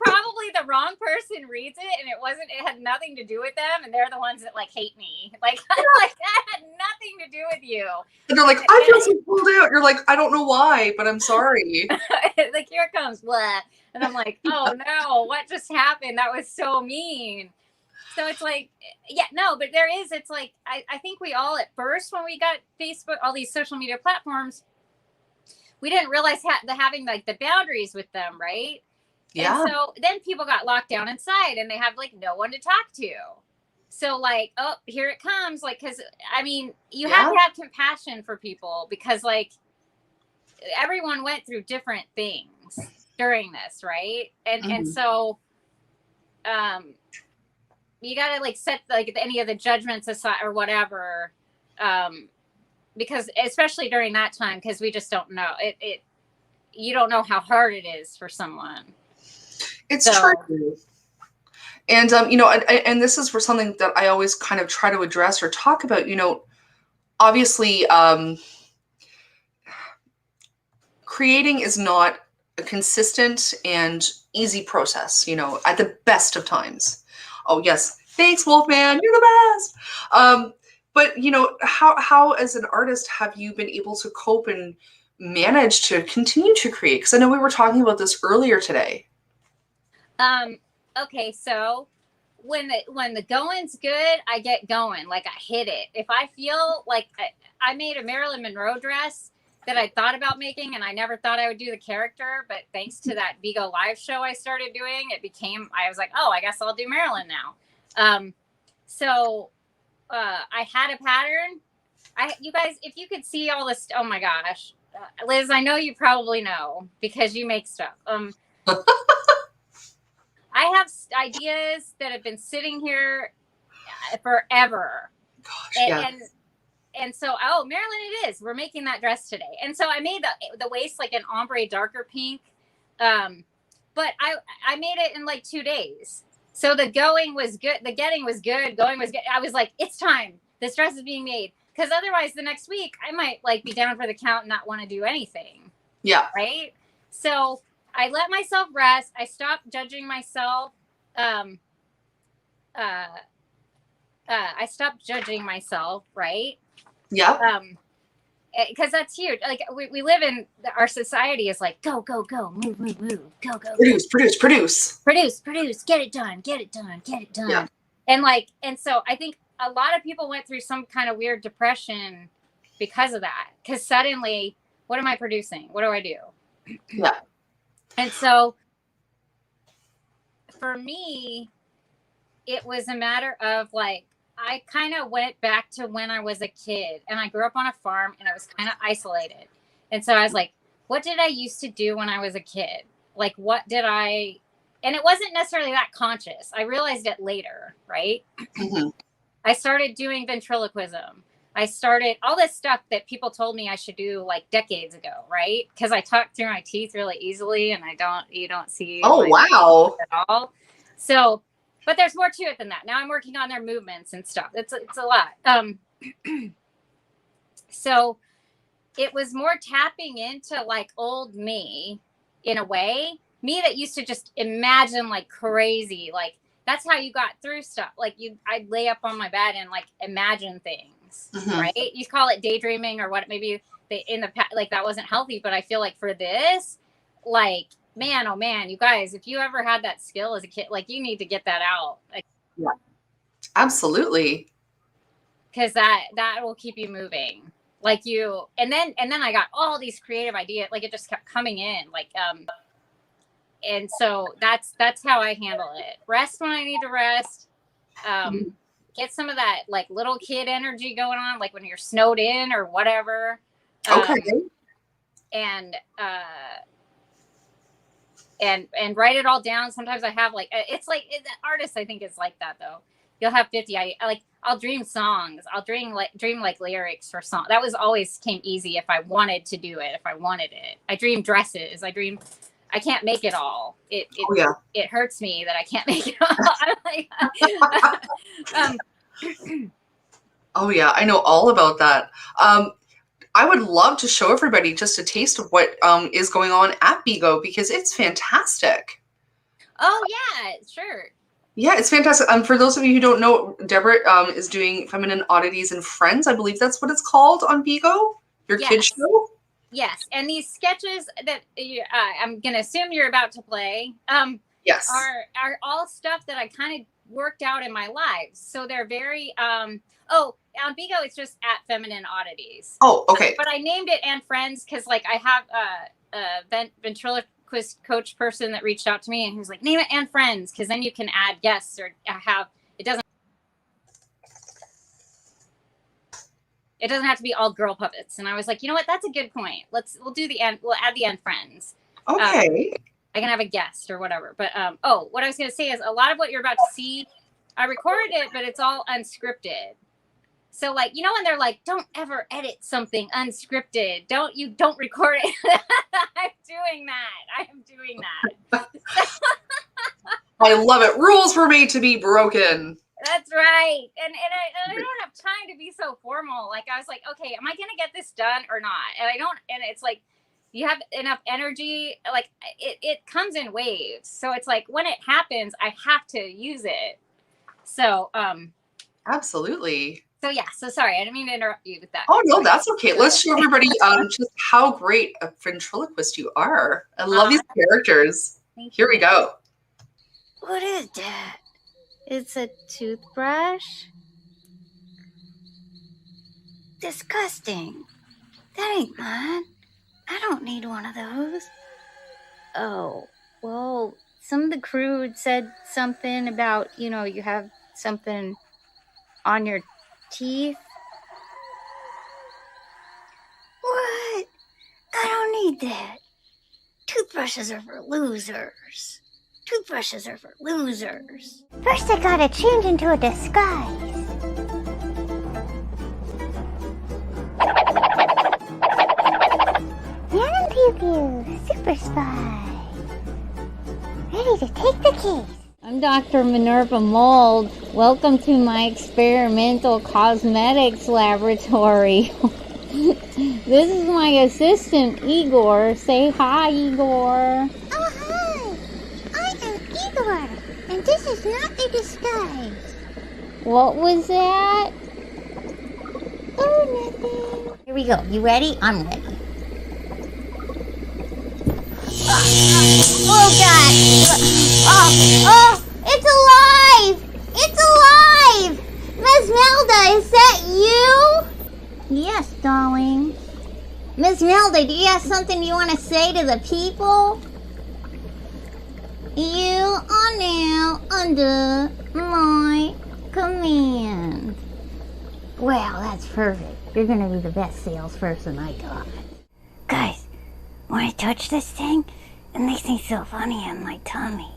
probably the wrong person reads it, and it had nothing to do with them, and they're the ones that hate me. That had nothing to do with you. And they're like, I feel so pulled out. You're like, I don't know why, but I'm sorry. Here it comes, blah. And I'm like, oh no, what just happened? That was so mean. So it's yeah, no, but there is, it's I think we all at first, when we got Facebook, all these social media platforms, we didn't realize having the boundaries with them, right? Yeah. And so then people got locked down inside and they have no one to talk to. So oh, here it comes. Because you have to have compassion for people, because everyone went through different things during this, right? And so you gotta set any of the judgments aside or whatever, because especially during that time, because we just don't know it you don't know how hard it is for someone. It's true. And and this is for something that I always kind of try to address or talk about, obviously creating is not a consistent and easy process, at the best of times. Oh, yes. Thanks, Wolfman. You're the best. But, how as an artist have you been able to cope and manage to continue to create? Because I know we were talking about this earlier today. Okay, so when the going's good, I get going. Like, I hit it. If I feel like I made a Marilyn Monroe dress that I thought about making, and I never thought I would do the character, but thanks to that Vigo live show I started doing, I was like, oh, I guess I'll do Marilyn now. So I had a pattern. You guys, if you could see all this, oh my gosh, Liz, I know you probably know because you make stuff. I have ideas that have been sitting here forever. Gosh, and so, oh, Marilyn, it is. We're making that dress today. And so I made the waist like an ombre darker pink. But I made it in like 2 days. So the going was good. The getting was good. Going was good. I was like, it's time. This dress is being made. Because otherwise the next week I might like be down for the count and not want to do anything. Yeah. Right. So I let myself rest. I stopped judging myself. I stopped judging myself. Right. Yeah. Because that's huge. Like we live in our society is like go, move, go, produce, get it done. Yeah. And so I think a lot of people went through some kind of weird depression because of that. Because suddenly, what am I producing? What do I do? Yeah. And so for me, it was a matter of like, I kind of went back to when I was a kid and I grew up on a farm and I was kind of isolated. And so I was like, what did I used to do when I was a kid? Like, and it wasn't necessarily that conscious. I realized it later, right? Mm-hmm. I started doing ventriloquism. I started all this stuff that people told me I should do like decades ago, right? Because I talk through my teeth really easily and you don't see wow. at all. So, but there's more to it than that. Now I'm working on their movements and stuff. It's a lot. So it was more tapping into like old me in a way, me that used to just imagine like crazy, like that's how you got through stuff. Like I'd lay up on my bed and like imagine things, Mm-hmm. right? You call it daydreaming or what, maybe in the past, like that wasn't healthy, but I feel like for this, like, man, oh man, you guys, if you ever had that skill as a kid, like you need to get that out. Like, yeah, absolutely. Because that will keep you moving. Like and then I got all these creative ideas, like it just kept coming in, like, and so that's how I handle it. Rest when I need to rest. Get some of that like little kid energy going on, like when you're snowed in or whatever. Okay. And write it all down. Sometimes I have like, it's like artists I think is like that though. You'll have 50. I'll dream songs. I'll dream like lyrics for songs. That was always came easy if I wanted to do it. If I wanted it, I dream dresses. I can't make it all. It hurts me that I can't make it all. Oh yeah, I know all about that. I would love to show everybody just a taste of what is going on at Vigo because it's fantastic. Oh yeah, sure. Yeah, it's fantastic. For those of you who don't know, Debra is doing Feminine Oddities and Friends. I believe that's what it's called on Vigo, your kids show. Yes, and these sketches that I'm going to assume you're about to play yes, are all stuff that I kind of worked out in my life. So they're very, on Vigo, it's just at Feminine Oddities. Oh, okay. But I named it And Friends because like I have a ventriloquist coach person that reached out to me and he was like, name it And Friends because then you can add guests or it doesn't have to be all girl puppets. And I was like, you know what? That's a good point. We'll add the And Friends. Okay. I can have a guest or whatever. But, what I was going to say is a lot of what you're about to see, I recorded it, but it's all unscripted. So like, you know, when they're like, don't ever edit something unscripted. Don't record it. I am doing that. I love it. Rules were made to be broken. That's right. And I don't have time to be so formal. Like I was like, okay, am I going to get this done or not? And I don't, and it's like, you have enough energy. Like it comes in waves. So it's like when it happens, I have to use it. So, Absolutely. so yeah, so sorry, I didn't mean to interrupt you with that. Oh no, that's okay. Let's show everybody just how great a ventriloquist you are. I love these characters. Here we go. What is that? It's a toothbrush? Disgusting. That ain't mine. I don't need one of those. Oh, well, some of the crew had said something about, you know, you have something on your teeth. What? I don't need that. Toothbrushes are for losers. Toothbrushes are for losers. First, I gotta change into a disguise. Madam Pew Pew, Super Spy. Ready to take the case. I'm Dr. Minerva Mold. Welcome to my experimental cosmetics laboratory. This is my assistant, Igor. Say hi, Igor. Oh, hi. I am Igor, and this is not a disguise. What was that? Oh, nothing. Here we go. You ready? I'm ready. Oh, God. Oh, it's alive. It's alive. Miss Melda, is that you? Yes, darling. Miss Melda, do you have something you want to say to the people? You are now under my command. Well, that's perfect. You're going to be the best salesperson I got. Guys, when I touch this thing, it makes me feel funny in my tummy.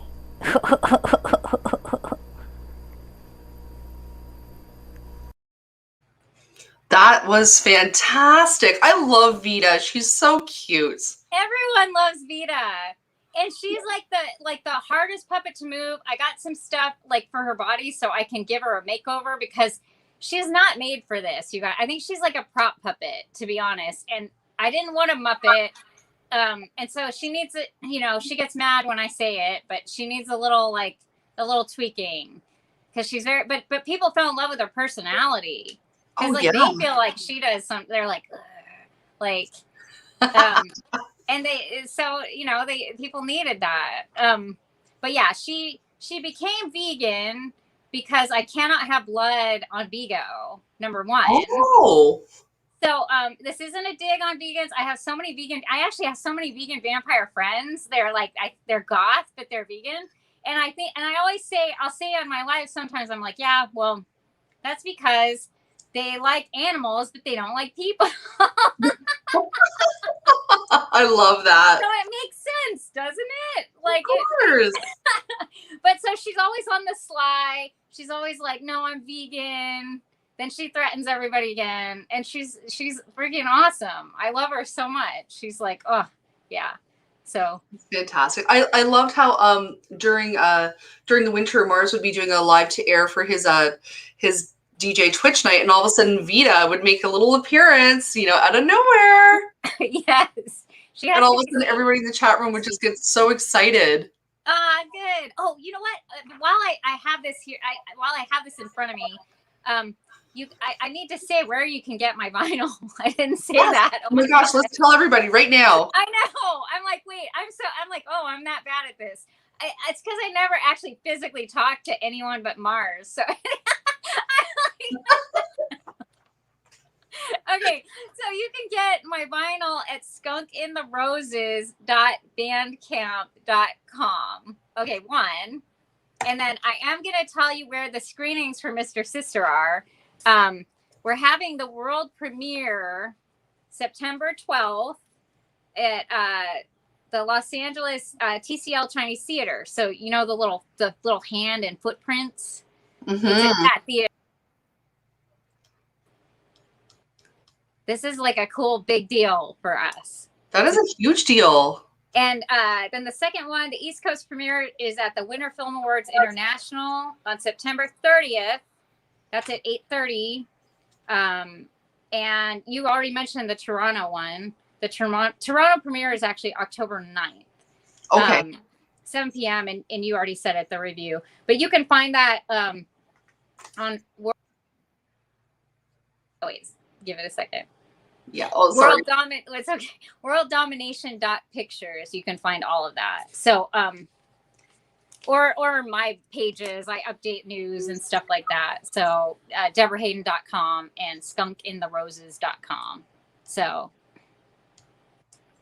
That was fantastic. I love Vita. She's so cute. Everyone loves Vita. And she's like the hardest puppet to move. I got some stuff like for her body so I can give her a makeover because she's not made for this, you guys. I think she's like a prop puppet, to be honest. And I didn't want a Muppet. And so she needs it, you know, she gets mad when I say it, but she needs a little tweaking because she's very, but people fell in love with her personality. Because they feel like she does something. They're like, and so you know, people needed that. But yeah, she became vegan because I cannot have blood on Vigo. Number one. Oh. So this isn't a dig on vegans. I actually have so many vegan vampire friends. They're like, they're goth, but they're vegan. And I always say, I'll say on my live sometimes, I'm like, yeah, well, that's because they like animals, but they don't like people. I love that. So it makes sense, doesn't it? Like, of course. But so she's always on the sly. She's always like, no, I'm vegan. Then she threatens everybody again. And she's freaking awesome. I love her so much. She's like, oh, yeah. So it's fantastic. I loved how during the winter Mars would be doing a live to air for his DJ Twitch night, and all of a sudden Vita would make a little appearance, you know, out of nowhere. Yes. And all of a sudden everybody in the chat room would just get so excited. Good. Oh, you know what? While I have this here, while I have this in front of me, I need to say where you can get my vinyl. I didn't say that. Oh my gosh, let's tell everybody right now. I know. I'm like, wait, I'm like, oh, I'm that bad at this. It's because I never actually physically talked to anyone but Mars. So okay, so you can get my vinyl at skunkintheroses.bandcamp.com. Okay, one. And then I am going to tell you where the screenings for Mr. Sister are. We're having the world premiere September 12th at the Los Angeles TCL Chinese Theater. So, you know, the little hand and footprints. Mm-hmm. It's at that theater. This is like a cool big deal for us. That is a huge deal. And then the second one, the East Coast premiere, is at the Winter Film Awards International on September 30th. That's at 8:30. And you already mentioned the Toronto one. The Toronto premiere is actually October 9th. Okay. 7 p.m. And you already said it, the review. But you can find that on wait, give it a second. Yeah. Oh, sorry. It's okay. Worlddomination.pictures. You can find all of that. So or my pages, I update news and stuff like that. So DebraHaden.com and SkunkInTheRoses.com. So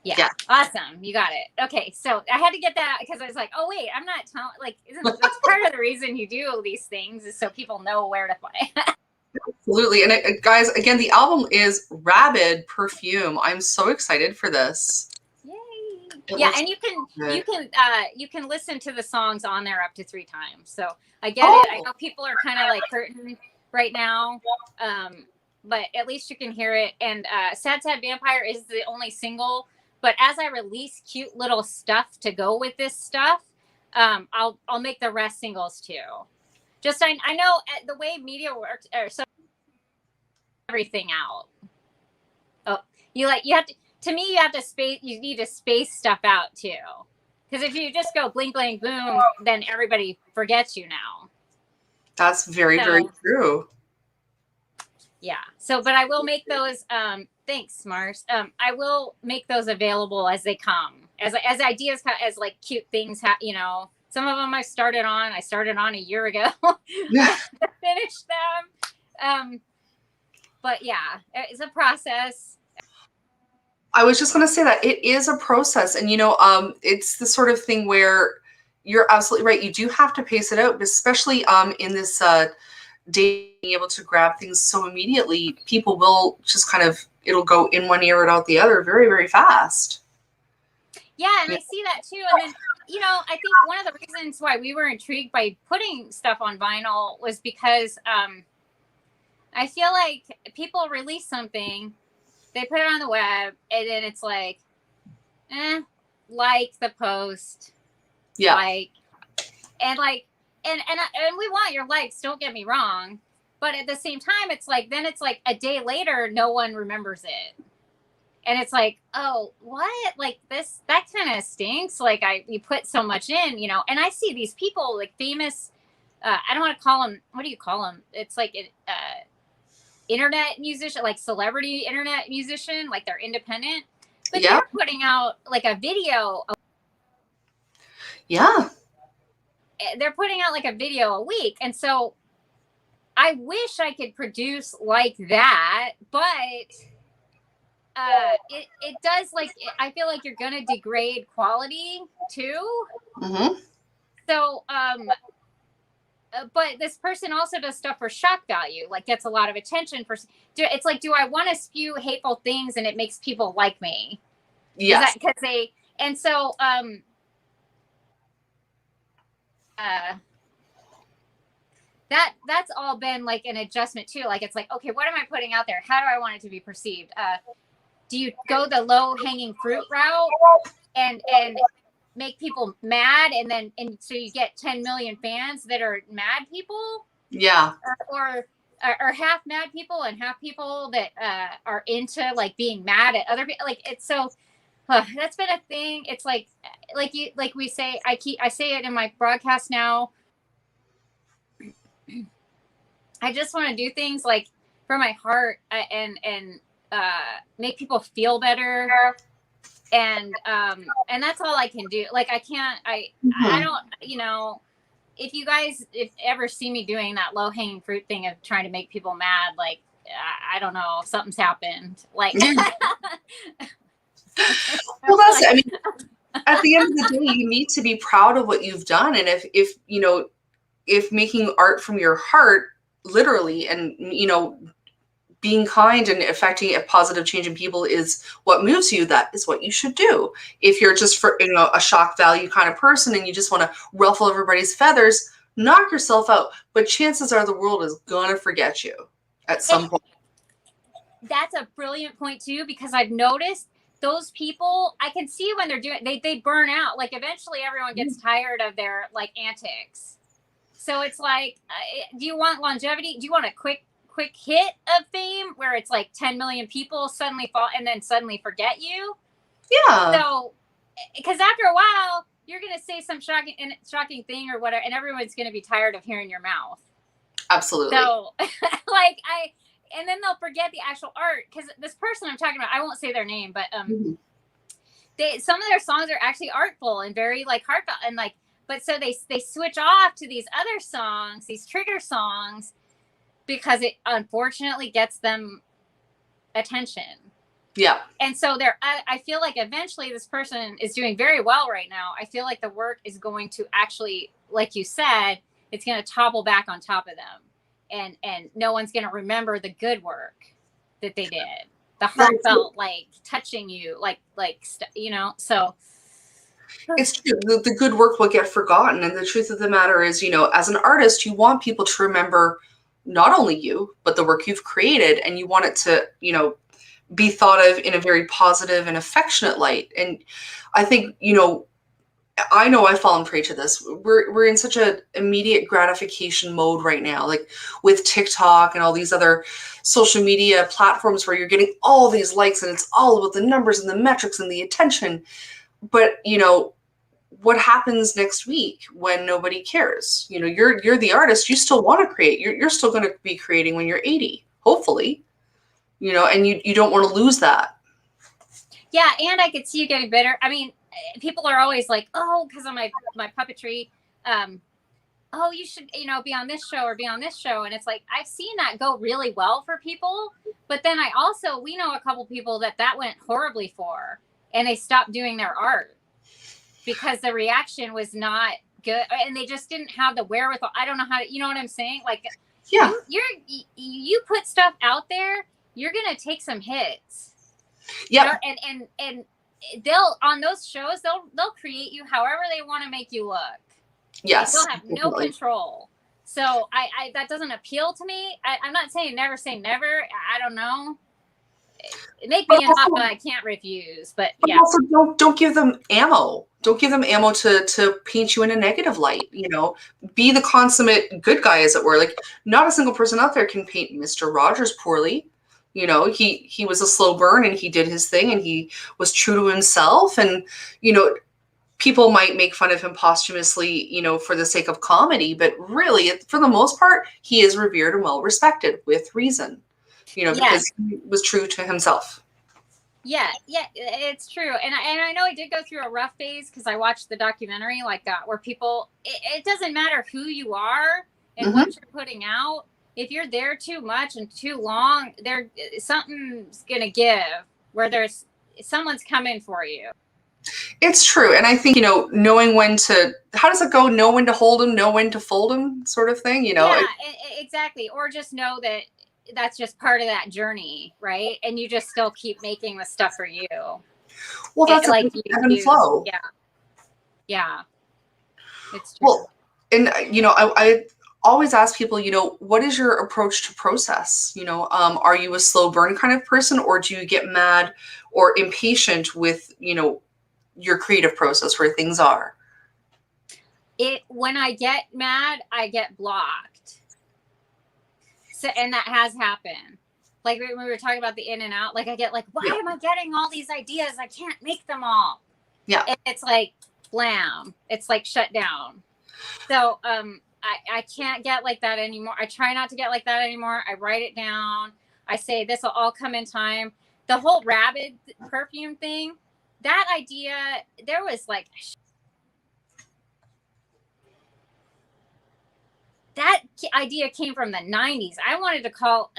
yeah, awesome. You got it. Okay, so I had to get that because I was like, oh wait, I'm not telling. Like, that's part of the reason you do all these things is so people know where to find. Absolutely. And guys, again, the album is Rabid Perfume. I'm so excited for this. Yay. Yeah, and you can listen to the songs on there up to 3 times. So I get it. I know people are kind of like hurting right now. But at least you can hear it. And Sad Sad Vampire is the only single. But as I release cute little stuff to go with this stuff, I'll make the rest singles too. Just I know the way media works, so everything out. Oh, you have to. To me, you have to space. You need to space stuff out too, because if you just go blink, blink, boom, then everybody forgets you now. That's very true. Yeah. So, but I will make those. Thanks, Mars. I will make those available as they come, as ideas, as like cute things. You know, some of them I started on a year ago. Yeah. To finish them. But yeah, it's a process. I was just going to say that it is a process, and it's the sort of thing where you're absolutely right. You do have to pace it out, especially in this day, being able to grab things so immediately. People will just it'll go in one ear and out the other very, very fast. Yeah, and I see that too. And then, I think one of the reasons why we were intrigued by putting stuff on vinyl was because I feel like people release something, they put it on the web, and then it's like, like the post, and we want your likes. Don't get me wrong, but at the same time, it's like a day later, no one remembers it, and it's like, oh, what? Like that kind of stinks. Like you put so much in, and I see these people like famous. I don't want to call them. What do you call them? It's like internet musician, like celebrity internet musician, like they're independent, but they're putting out like a video. They're putting out like a video a week. And so I wish I could produce like that, but it does I feel like you're going to degrade quality too. Mm-hmm. So, but this person also does stuff for shock value, like gets a lot of attention for. It's like, do I want to spew hateful things and it makes people like me? Yes. Because and so that's all been like an adjustment too. Like it's like, okay, what am I putting out there? How do I want it to be perceived? Do you go the low hanging fruit route and make people mad, and so you get 10 million fans that are mad people, or half mad people and half people that are into like being mad at other people? Like it's so that's been a thing. It's like we say, I say it in my broadcast now. I just want to do things like from my heart and make people feel better. And that's all I can do. Like I don't, if you guys ever see me doing that low hanging fruit thing of trying to make people mad, like, I don't know, something's happened. Like, well, that's it. I mean, at the end of the day, you need to be proud of what you've done. And if making art from your heart, literally, and, being kind and affecting a positive change in people is what moves you, that is what you should do. If you're just for a shock value kind of person and you just want to ruffle everybody's feathers, knock yourself out. But chances are the world is gonna forget you at some point. That's a brilliant point too, because I've noticed those people, I can see when they're doing, they burn out. Like eventually everyone gets tired of their like antics. So it's like, do you want longevity? Do you want a quick quick hit of fame where it's like 10 million people suddenly fall and then suddenly forget you. Yeah. So, because after a while, you're going to say some shocking thing or whatever, and everyone's going to be tired of hearing your mouth. Absolutely. So, and then they'll forget the actual art. Because this person I'm talking about, I won't say their name, but some of their songs are actually artful and very like heartfelt and like. But so they switch off to these other songs, these trigger songs, because it unfortunately gets them attention. Yeah. And so I feel like eventually this person is doing very well right now. I feel like the work is going to actually, like you said, it's going to topple back on top of them. And no one's going to remember the good work that they did. The heartfelt, like touching you, so. It's true. The good work will get forgotten. And the truth of the matter is, as an artist, you want people to remember not only you, but the work you've created. And you want it to, be thought of in a very positive and affectionate light. And I think, I know I've fallen prey to this. We're in such an immediate gratification mode right now, like with TikTok and all these other social media platforms where you're getting all these likes and it's all about the numbers and the metrics and the attention. But, what happens next week when nobody cares? You're the artist. You still want to create. You're still going to be creating when you're 80, hopefully, and you don't want to lose that. Yeah. And I could see you getting bitter. I mean, people are always like, oh, because of my puppetry, oh, you should, be on this show or be on this show. And it's like, I've seen that go really well for people. But then we know a couple people that went horribly for, and they stopped doing their art because the reaction was not good. And they just didn't have the wherewithal. I don't know how to, you know what I'm saying? Like, yeah, you put stuff out there, you're going to take some hits. Yeah. And they'll, on those shows, they'll create you however they want to make you look. Yes. They'll have no control. So I that doesn't appeal to me. I'm not saying never say never. I don't know. It make me an offer I can't refuse. But yeah. Also don't give them ammo. Don't give them ammo to paint you in a negative light. Be the consummate good guy, as it were. Like, not a single person out there can paint Mr. Rogers poorly. He was a slow burn and he did his thing and he was true to himself. And, people might make fun of him posthumously, for the sake of comedy, but really, for the most part, he is revered and well respected with reason, because he was true to himself. Yeah, it's true. And I know I did go through a rough phase because I watched the documentary like that, where people, it doesn't matter who you are and what you're putting out. If you're there too much and too long, something's going to give where someone's coming for you. It's true. And I think, knowing when to, how does it go? Know when to hold them, know when to fold them, sort of thing, Yeah, exactly. Or just know that that's just part of that journey, right? And you just still keep making the stuff for you. Well, that's like ebb and flow. Yeah. It's true. Well, and, I always ask people, what is your approach to process? Are you a slow burn kind of person, or do you get mad or impatient with, your creative process where things are? When I get mad, I get blocked. So, and that has happened. Like when we were talking about the in and out, like I get like, why am I getting all these ideas? I can't make them all. Yeah. And it's like, blam. It's like shut down. So, I can't get like that anymore. I try not to get like that anymore. I write it down. I say, this will all come in time. The whole rabbit perfume thing, that idea, there was like, that idea came from the 90s. I wanted to call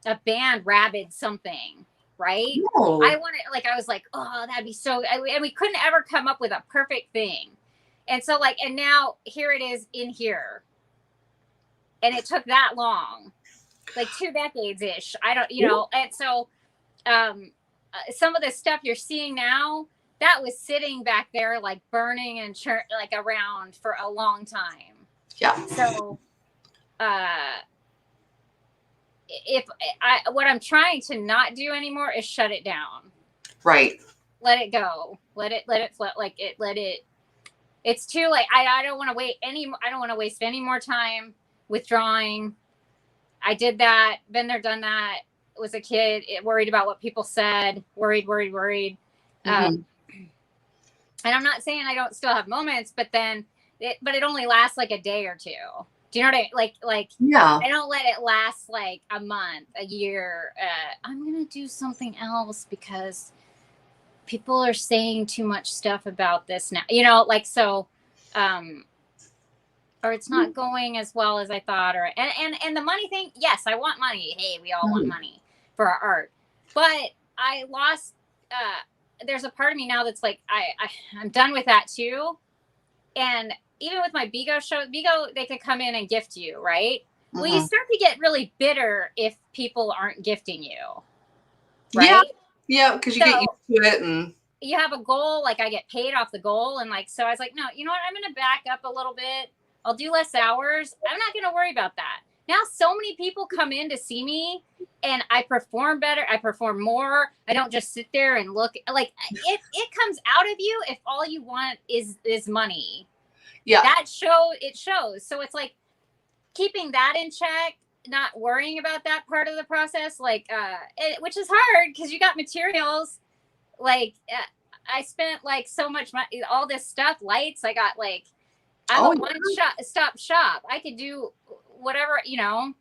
a band Rabid something, right? No. I was like, oh, that'd be so, and we couldn't ever come up with a perfect thing. And so and now here it is in here. And it took that long, like 2 decades-ish. I don't, and so some of the stuff you're seeing now, that was sitting back there, like burning and around for a long time. Yeah. So, what I'm trying to not do anymore is shut it down. Right. Let it go. Let it float. It's too late. I don't want to wait I don't want to waste any more time with drawing. I did that, been there, done that, was a kid, worried about what people said, worried. Mhm. And I'm not saying I don't still have moments, but it only lasts like a day or two. Do you know what I mean? Like Yeah. I don't let it last like a month, a year. I'm going to do something else because people are saying too much stuff about this now, you know, like, so, or it's not going as well as I thought, or, and the money thing. Yes, I want money. Hey, we all want Mhm. money for our art, but I lost, there's a part of me now that's like, I'm done with that too. And even with my Bigo show, Bigo, they could come in and gift you, right? Well, you Mhm. start to get really bitter if people aren't gifting you, Yeah. right? Yeah, because you get used So to it, and you have a goal, like I get paid off the goal. And like, so I was like, no, you know what? I'm going to back up a little bit. I'll do less hours. I'm not going to worry about that. Now, so many people come in to see me and I perform better. I perform more. I don't just sit there and look like it comes out of you. If all you want is money, yeah. it shows. So it's like keeping that in check, not worrying about that part of the process, like, which is hard because you got materials. Like, I spent like so much money, all this stuff, lights. I got like, I'm Oh, a one-stop shop. I could do whatever, you know.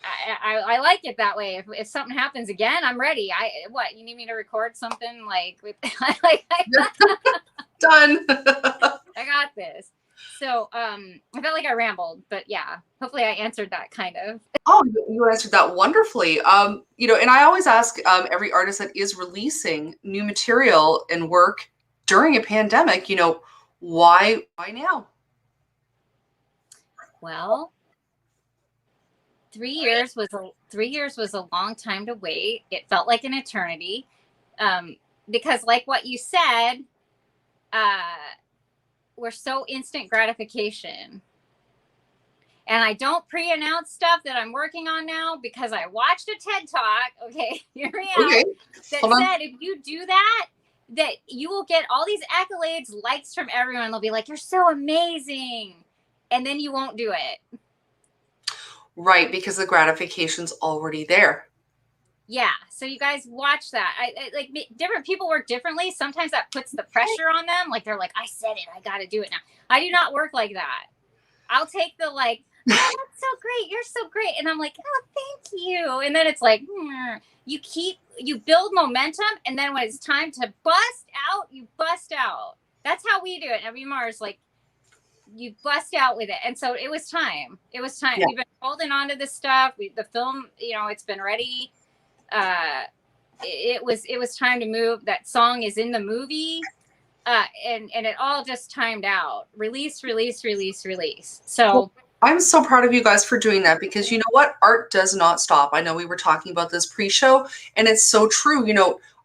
I like it that way. If something happens again, I'm ready. What, you need me to record something like with like done. I got this. So I felt like I rambled, but yeah, hopefully I answered that kind of. Oh, you answered that wonderfully. And I always ask every artist that is releasing new material and work during a pandemic, why now? Well, 3 years was a long time to wait. It felt like an eternity, because, like what you said, we're so instant gratification. And I don't pre-announce stuff that I'm working on now because I watched a TED Talk. Okay, hear me Okay, out. That hold on. said, if you do that, that you will get all these accolades, likes from everyone. They'll be like, "You're so amazing," and then you won't do it. Right, because the gratification's already there. Yeah. So you guys watch that. I like different people work differently. Sometimes that puts the pressure on them. Like they're like, "I said it. I got to do it now." I do not work like that. I'll take the like, "Oh, that's so great. You're so great." And I'm like, "Oh, thank you." And then it's like, you build momentum. And then when it's time to bust out, you bust out. That's how we do it. Every Mars, like, you bust out with it. And so it was time. It was time. Yeah. We've been holding on to this stuff. The film, it's been ready. It was time to move. That song is in the movie. And it all just timed out. Release. So Well, I'm so proud of you guys for doing that because you know what? Art does not stop. I know we were talking about this pre-show, and it's so true.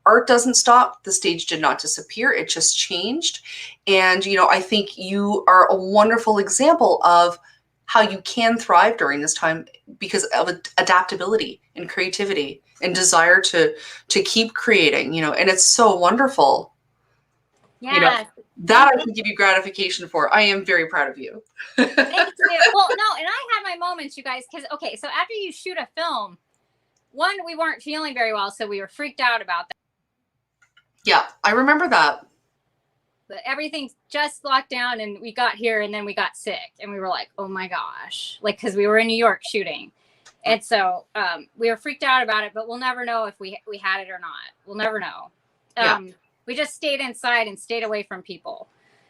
Art doesn't stop. The stage did not disappear. It just changed. And, I think you are a wonderful example of how you can thrive during this time because of adaptability and creativity and desire to keep creating, and it's so wonderful. yeah. That I can give you gratification for. I am very proud of you. Thank you. Well, no, and I had my moments, you guys, because okay, so after you shoot a film, one, we weren't feeling very well, so we were freaked out about that. Yeah, I remember that. But everything just locked down, and we got here, and then we got sick, and we were like, "Oh my gosh!" Like, because we were in New York shooting, and so we were freaked out about it. But we'll never know if we had it or not. We'll never know. We just stayed inside and stayed away from people.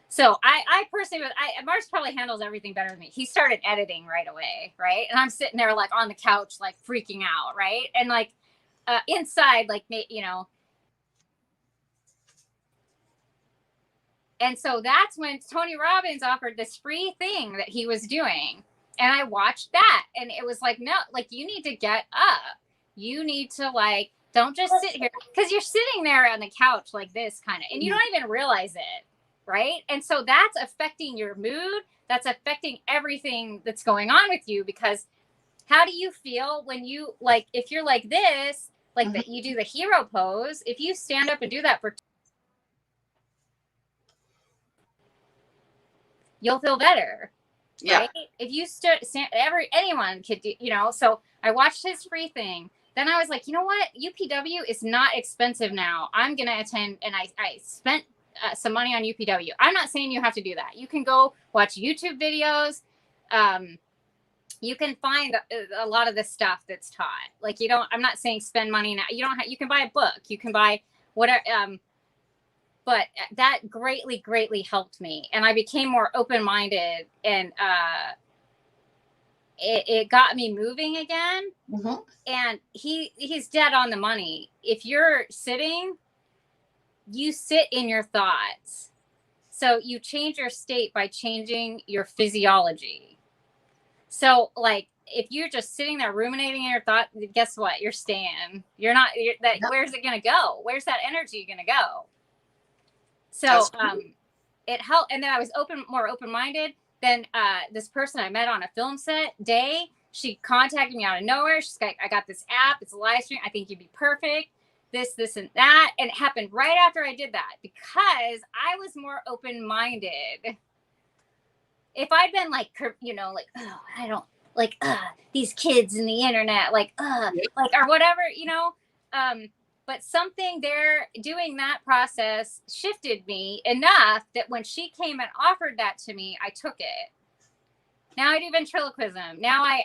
So I personally, Mars probably handles everything better than me. He started editing right away, right? And I'm sitting there like on the couch, like freaking out, right? And like inside, like, And so that's when Tony Robbins offered this free thing that he was doing. And I watched that. And it was like, no, like, you need to get up. You need to, like, don't just sit here. Because you're sitting there on the couch like this kind of, and you don't even realize it. Right. And so that's affecting your mood. That's affecting everything that's going on with you. Because how do you feel when you, like, if you're like this, like that you do the hero pose, if you stand up and do that for you'll feel better. Yeah. Right? If you anyone could do, so I watched his free thing. Then I was like, you know what? UPW is not expensive now. I'm going to attend. And I spent some money on UPW. I'm not saying you have to do that. You can go watch YouTube videos. You can find a lot of the stuff that's taught. Like, I'm not saying spend money now. You can buy a book. You can buy whatever. But that greatly, greatly helped me. And I became more open-minded, and it got me moving again. Mm-hmm. And he's dead on the money. If you're sitting, you sit in your thoughts. So you change your state by changing your physiology. So, like, if you're just sitting there ruminating in your thought, guess what? You're staying. Where's it going to go? Where's that energy going to go? So, it helped. And then I was more open-minded. Then this person I met on a film set day, she contacted me out of nowhere. She's like, I got this app. It's a live stream. I think you'd be perfect. This, and that. And it happened right after I did that because I was more open-minded. If I'd been like, oh, I don't like these kids and the internet, like or whatever, but something there doing that process shifted me enough that when she came and offered that to me, I took it. Now I do ventriloquism. Now I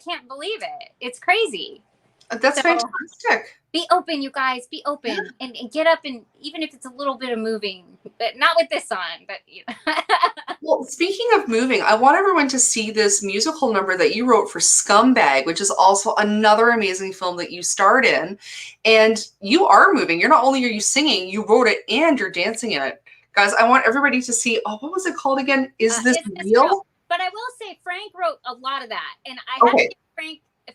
can't believe it. It's crazy. That's fantastic. Be open, you guys. Be open and get up, and even if it's a little bit of moving, but not with this on. But Well, speaking of moving, I want everyone to see this musical number that you wrote for Scumbag, which is also another amazing film that you starred in. And you are moving. Not only are you singing, you wrote it and you're dancing in it. Guys, I want everybody to see. Oh, what was it called again? Is this real? But I will say, Frank wrote a lot of that, and I had to give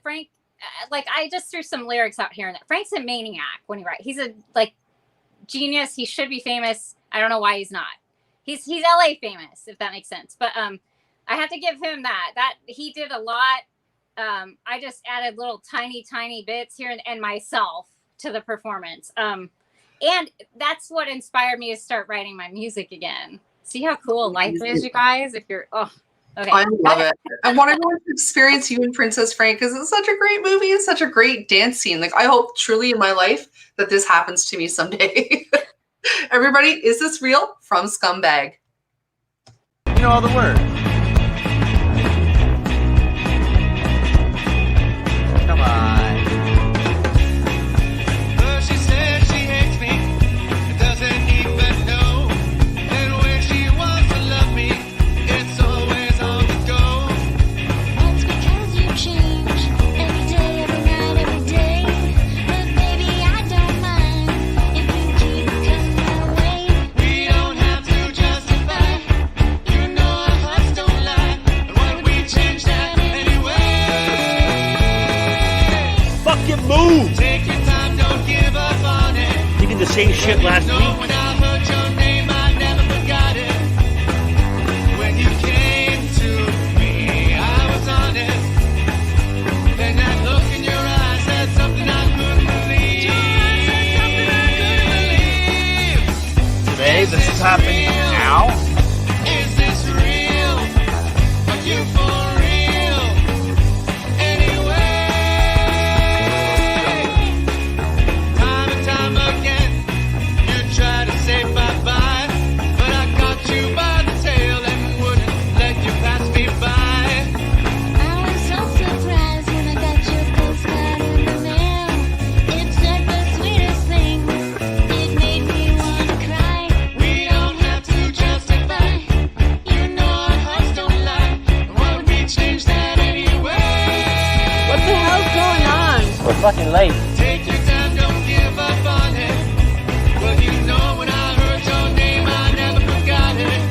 Frank. Like, I just threw some lyrics out here and there. Frank's a maniac when he writes. He's a genius. He should be famous. I don't know why he's not. He's LA famous, if that makes sense. But I have to give him that he did a lot. I just added little tiny bits here and myself to the performance. And that's what inspired me to start writing my music again. See how cool life is, you guys? If you're okay. I love it. I want everyone to experience you and Princess Frank because it's such a great movie and such a great dance scene. Like, I hope truly in my life that this happens to me someday. Everybody, is this real? From Scumbag. You know all the words. Come on. Well, she says she hates me, doesn't even know. And when she wants to love me, it's always on the go. That's because you change every day, every night, every day. But baby, I don't mind if you keep coming my way. We don't have to justify. You know our hearts don't lie. And why we change that anyway? Fucking move! Take your time, don't give up on it. Thinking the same shit last No, week. when I heard your name, I never forgot it. When you came to me, I was honest. Then that look in your eyes said something I couldn't believe. Today, this is happening now. Is this real? Are you for real? Anyway, time and time again, you try to say bye-bye, but I caught you by the tail and wouldn't let you pass me by. I was so surprised when I got your postcard in the mail. It said the sweetest things. It made me wanna cry. We don't have to justify. You know our hearts don't lie. Why would we change that anyway? What the hell's going on? We're fucking late. Take your time, don't give up on it. Well, you know when I heard your name, I never forgot it.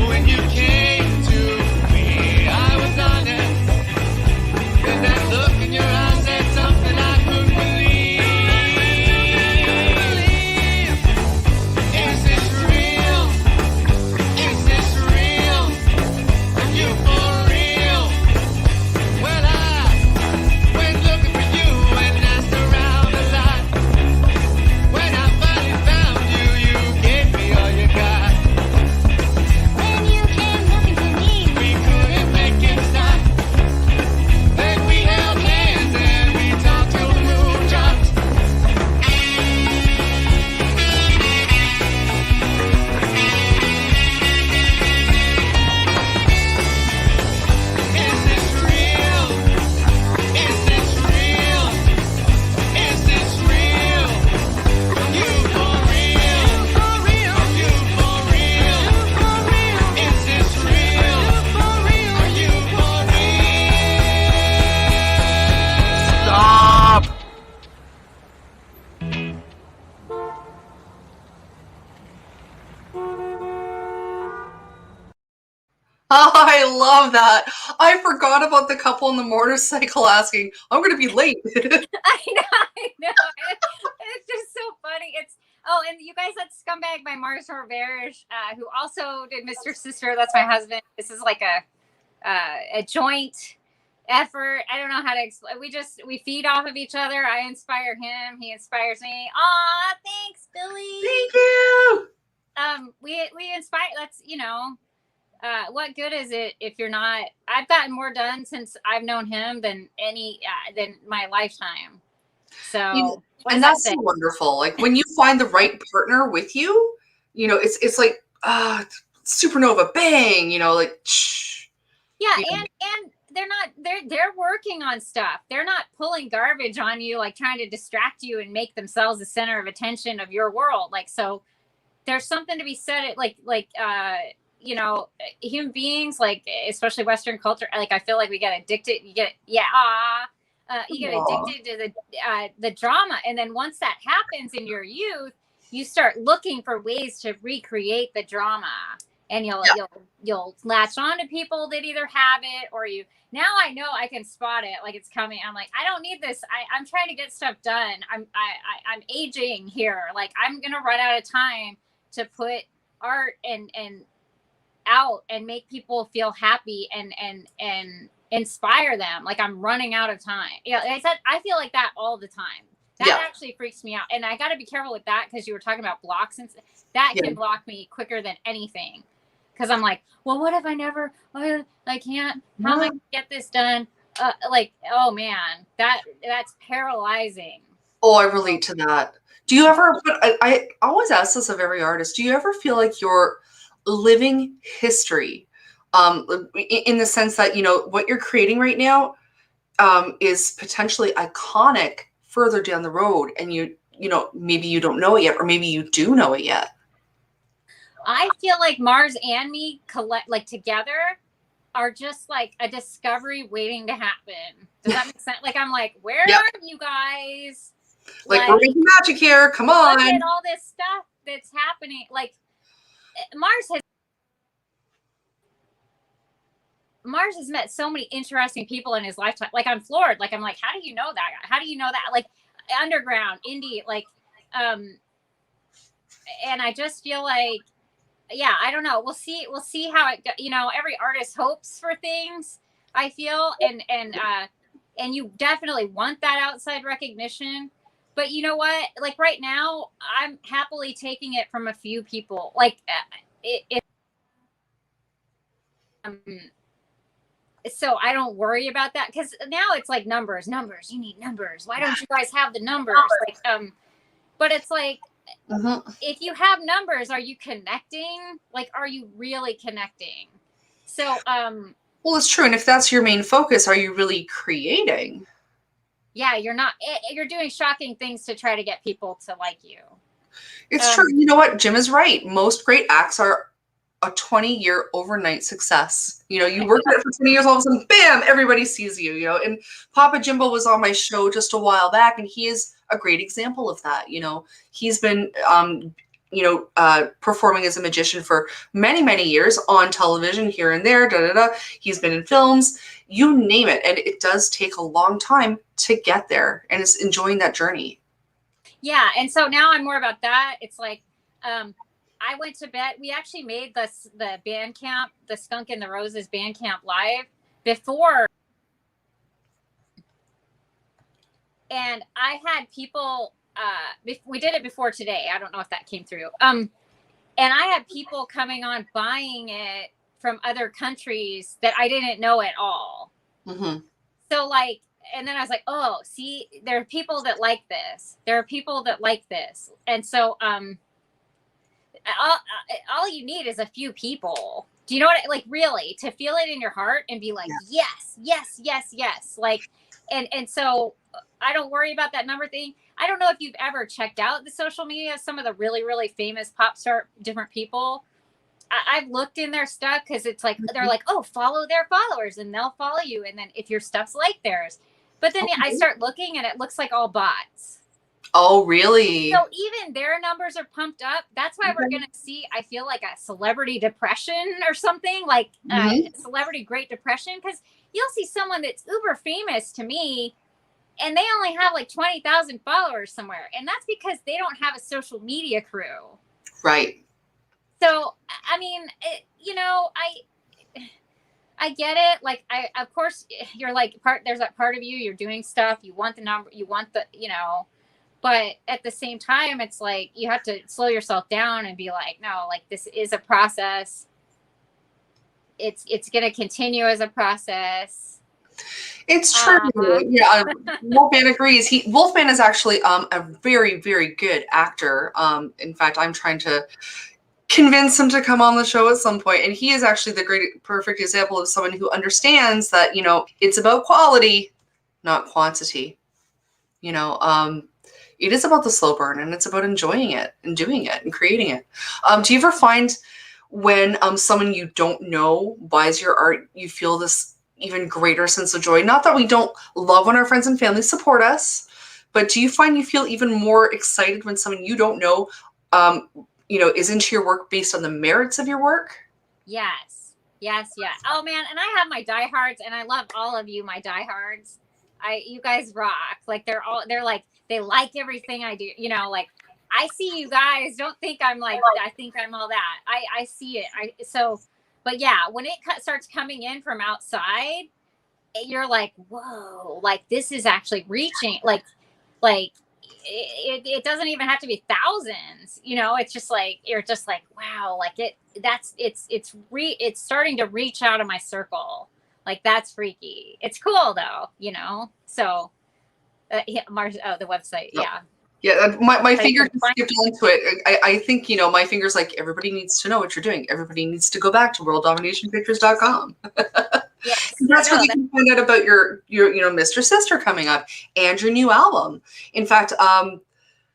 When you came to me, I was honest. And that look in your eyes said something I couldn't believe. Is this real? Is this real? Are you for real? Well, I went looking for you and I love that. I forgot about the couple on the motorcycle asking, I'm going to be late. I know. It's just so funny. And you guys, that's Scumbag by Mars Reverish, who also did Mr. Sister. That's my husband. This is like a joint effort. I don't know how to explain. We feed off of each other. I inspire him. He inspires me. Aw, thanks, Billy. Thank you. We inspire. That's, what good is it if you're not? I've gotten more done since I've known him than my lifetime. So, and that's so wonderful. Like when you find the right partner with you, it's like supernova bang. Yeah, and they're working on stuff. They're not pulling garbage on you, like trying to distract you and make themselves the center of attention of your world. Like, so there's something to be said. Human beings, like especially Western culture, like I feel like we get addicted. You get addicted to the drama, and then once that happens in your youth, you start looking for ways to recreate the drama, and you'll latch on to people that either have it or you. Now I know I can spot it, like it's coming. I'm like, I don't need this. I'm trying to get stuff done. I'm aging here. Like I'm gonna run out of time to put art and out and make people feel happy and inspire them. Like I'm running out of time. Yeah, I feel like that all the time. That actually freaks me out. And I got to be careful with that because you were talking about blocks and that can block me quicker than anything. Because I'm like, well, what if I can't? How am I going to get this done? Oh man, that's paralyzing. Oh, I relate to that. Do you ever? But I always ask this of every artist. Do you ever feel like you're living history, in the sense that what you're creating right now is potentially iconic further down the road, and maybe you don't know it yet, or maybe you do know it yet? I feel like Mars and me together are just like a discovery waiting to happen. Does that make sense? Like I'm like, where are you guys? Like we're making magic here. Come on. Look at all this stuff that's happening. Like Mars has met so many interesting people in his lifetime. Like I'm floored. Like I'm like, how do you know that? How do you know that? Like underground, indie, and I just feel like, I don't know. We'll see how it goes. Every artist hopes for things, I feel, and you definitely want that outside recognition. But you know what? Like right now, I'm happily taking it from a few people. Like so I don't worry about that because now it's like numbers. You need numbers. Why don't you guys have the numbers? But it's like, if you have numbers, are you connecting? Like, are you really connecting? So, well, it's true. And if that's your main focus, are you really creating? Yeah, you're not. You're doing shocking things to try to get people to like you. It's true. You know what? Jim is right. Most great acts are a 20-year overnight success. You work at it for 20 years, all of a sudden, bam, everybody sees you, and Papa Jimbo was on my show just a while back, and he is a great example of that. He's been, performing as a magician for many, many years on television here and there, He's been in films, you name it. And it does take a long time to get there, and it's enjoying that journey. Yeah. And so now I'm more about that. It's like, I went to bed. We actually made the band camp, the Skunk and the Roses band camp live before. And I had people, we did it before today. I don't know if that came through. And I had people coming on buying it from other countries that I didn't know at all. Mm-hmm. So and then I was like, oh, see, there are people that like this. There are people that like this. And so, all you need is a few people. Do you know what really to feel it in your heart and be like, yes. And so I don't worry about that number thing. I don't know if you've ever checked out the social media, some of the really, really famous pop star, different people. I've looked in their stuff because it's like, they're like, oh, follow their followers and they'll follow you. And then if your stuff's like theirs, but then I start looking and it looks like all bots. Oh, really? So even their numbers are pumped up. That's why we're going to see, I feel like, a celebrity depression or something, like celebrity Great Depression, because you'll see someone that's uber famous to me, and they only have like 20,000 followers somewhere. And that's because they don't have a social media crew. Right. So, I mean, I get it. Like, of course, you're like, there's that part of you, you're doing stuff, you want the number, you want the, but at the same time, it's like, you have to slow yourself down and be like, no, like, this is a process. It's going to continue as a process. It's true. Yeah, Wolfman agrees. Wolfman is actually a very, very good actor. In fact, I'm trying to convince him to come on the show at some point, and he is actually the perfect example of someone who understands that it's about quality, not quantity. It is about the slow burn, and it's about enjoying it and doing it and creating it. Do you ever find when someone you don't know buys your art, you feel this even greater sense of joy? Not that we don't love when our friends and family support us, but do you find you feel even more excited when someone you don't know, is into your work based on the merits of your work? Yes. Oh man, and I have my diehards, and I love all of you, my diehards. You guys rock. Like they're like, they like everything I do. Like, I see you guys. Don't think I'm like, I think I'm all that. I see it. But yeah, when it starts coming in from outside, you're like, whoa, like this is actually reaching, like it doesn't even have to be thousands, it's just like, you're just like, wow, like it's starting to reach out of my circle. Like, that's freaky. It's cool though, so the website. Yeah, my finger skipped onto it. I think, my finger's like, everybody needs to know what you're doing. Everybody needs to go back to worlddominationpictures.com. Yes. That's where you can find out about your Mr. Sister coming up and your new album. In fact,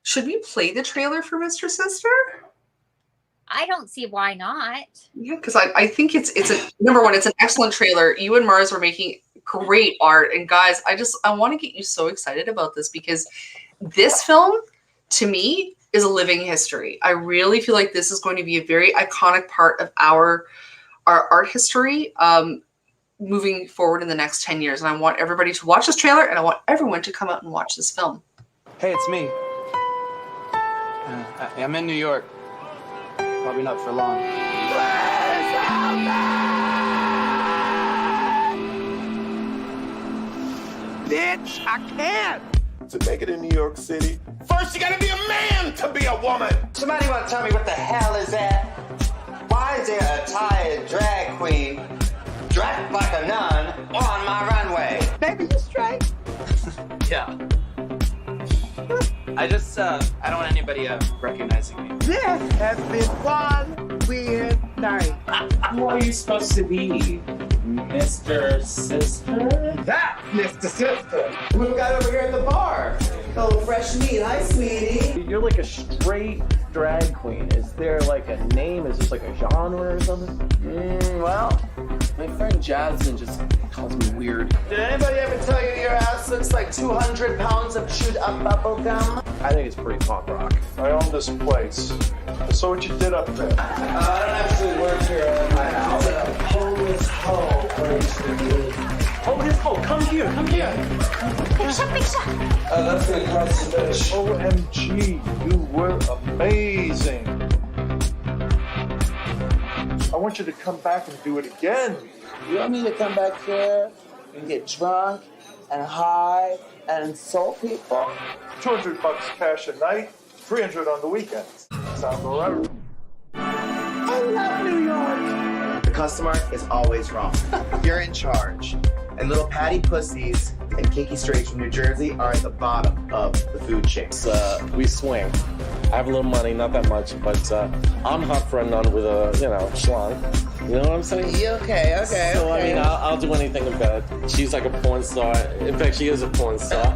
should we play the trailer for Mr. Sister? I don't see why not. Yeah, because I think it's number one, it's an excellent trailer. You and Mars were making great art. And guys, I want to get you so excited about this, because this film, to me, is a living history. I really feel like this is going to be a very iconic part of our art history moving forward in the next 10 years. And I want everybody to watch this trailer, and I want everyone to come out and watch this film. Hey, it's me. I'm in New York. Probably not for long. Bitch, I can't. To make it in New York City, First, you gotta be a man to be a woman. Somebody want to tell me what the hell is that? Why is there a Thai drag queen dressed like a nun on my runway? Baby, you straight? Yeah. I don't want anybody recognizing me. This has been one weird night. Who are you supposed to be? Mr. Sister? That's Mr. Sister. What we got over here at the bar? Oh, fresh meat. Hi, sweetie. You're like a straight drag queen. Is there like a name? Is this like a genre or something? Well, my friend Jasmine just calls me weird. Did anybody ever tell you your ass looks like 200 pounds of chewed up bubble gum? I think it's pretty punk rock. I own this place. I saw what you did up there. I don't actually work here at my house. It's a homeless hoe. Oh, this hole. Come here. That's gonna cost a bitch. OMG, you were amazing. I want you to come back and do it again. You want me to come back here and get drunk and high and insult people? $200 cash a night, $300 on the weekends. Sound all right? I love New York. The customer is always wrong. You're in charge. And little patty pussies and kinky straights from New Jersey are at the bottom of the food chain. We swing. I have a little money, not that much, but I'm hot for a nun with a, schlong. You know what I'm saying? Okay. So, I mean, I'll do anything in bed. She's like a porn star. In fact, she is a porn star.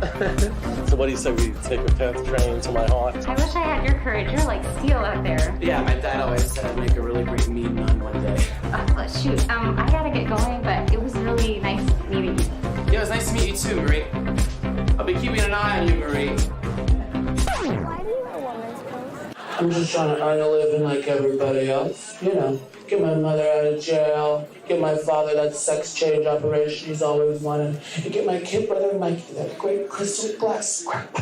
So what do you say we take a fast train to my heart? I wish I had your courage. You're like steel out there. Yeah, my dad always said I'd make a really great mean nun one day. Shoot, I gotta get going, but it was really nice meeting you. Yeah, it was nice to meet you too, Marie. I'll be keeping an eye on you, Marie. I'm just trying to earn a living like everybody else. You know, get my mother out of jail, get my father that sex change operation he's always wanted, and get my kid brother Mikey that great crystal glass crap.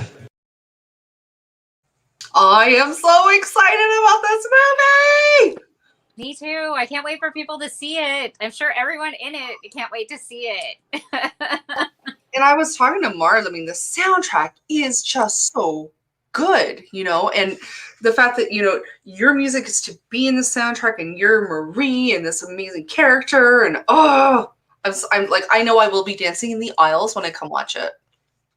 I am so excited about this movie! Me too. I can't wait for people to see it. I'm sure everyone in it can't wait to see it. And I was talking to Mars, I mean, the soundtrack is just so good, you know, and the fact that, you know, your music is to be in the soundtrack and you're Marie and this amazing character, and I'm like, I know I will be dancing in the aisles when I come watch it.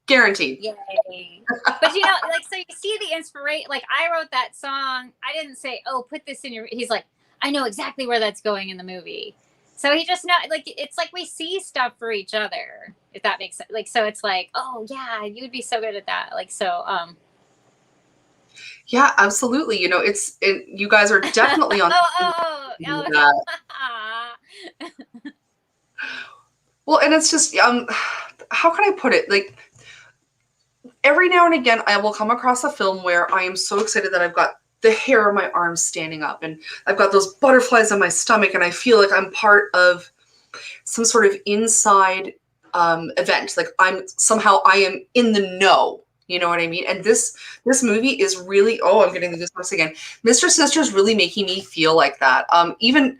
Guaranteed. Yay. But you know, like, so you see the inspiration, like I wrote that song. I didn't say, oh, put this in your, he's like, I know exactly where that's going in the movie. So he just know, like, it's like we see stuff for each other, if that makes sense. Like, so it's like, oh yeah, you would be so good at that. Like, so, yeah, absolutely. You know, you guys are definitely on. Well, and it's just, how can I put it? Like, every now and again, I will come across a film where I am so excited that I've got the hair on my arms standing up and I've got those butterflies on my stomach and I feel like I'm part of some sort of inside event. Like I am in the know. You know what I mean? And this movie is really, I'm getting the goosebumps again. Mr. Sister's really making me feel like that. Even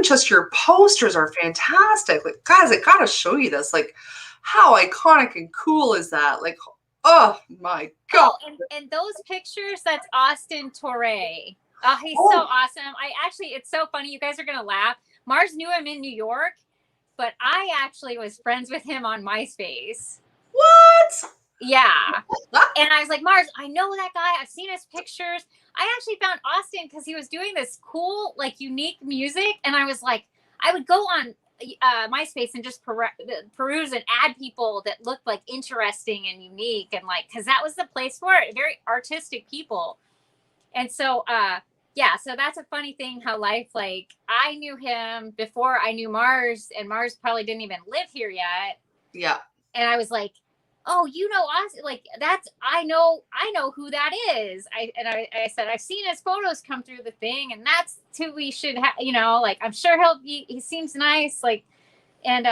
just your posters are fantastic. Like, guys, I gotta show you this. Like, how iconic and cool is that? Like, oh my God. Oh, and those pictures, that's Austin Torre. Oh, he's so awesome. It's so funny. You guys are going to laugh. Mars knew him in New York, but I actually was friends with him on MySpace. What? Yeah. And I was like, Mars, I know that guy. I've seen his pictures. I actually found Austin because he was doing this cool, like, unique music. And I was like, I would go on MySpace and just peruse and add people that looked like interesting and unique, and like, because that was the place for it, very artistic people. And so so that's a funny thing how life, like, I knew him before I knew Mars, and Mars probably didn't even live here yet. Yeah. And I was like, oh, you know us, like, that's, I know who that is. I said, I've seen his photos come through the thing, and that's who we should have, you know, like, I'm sure he seems nice, like, and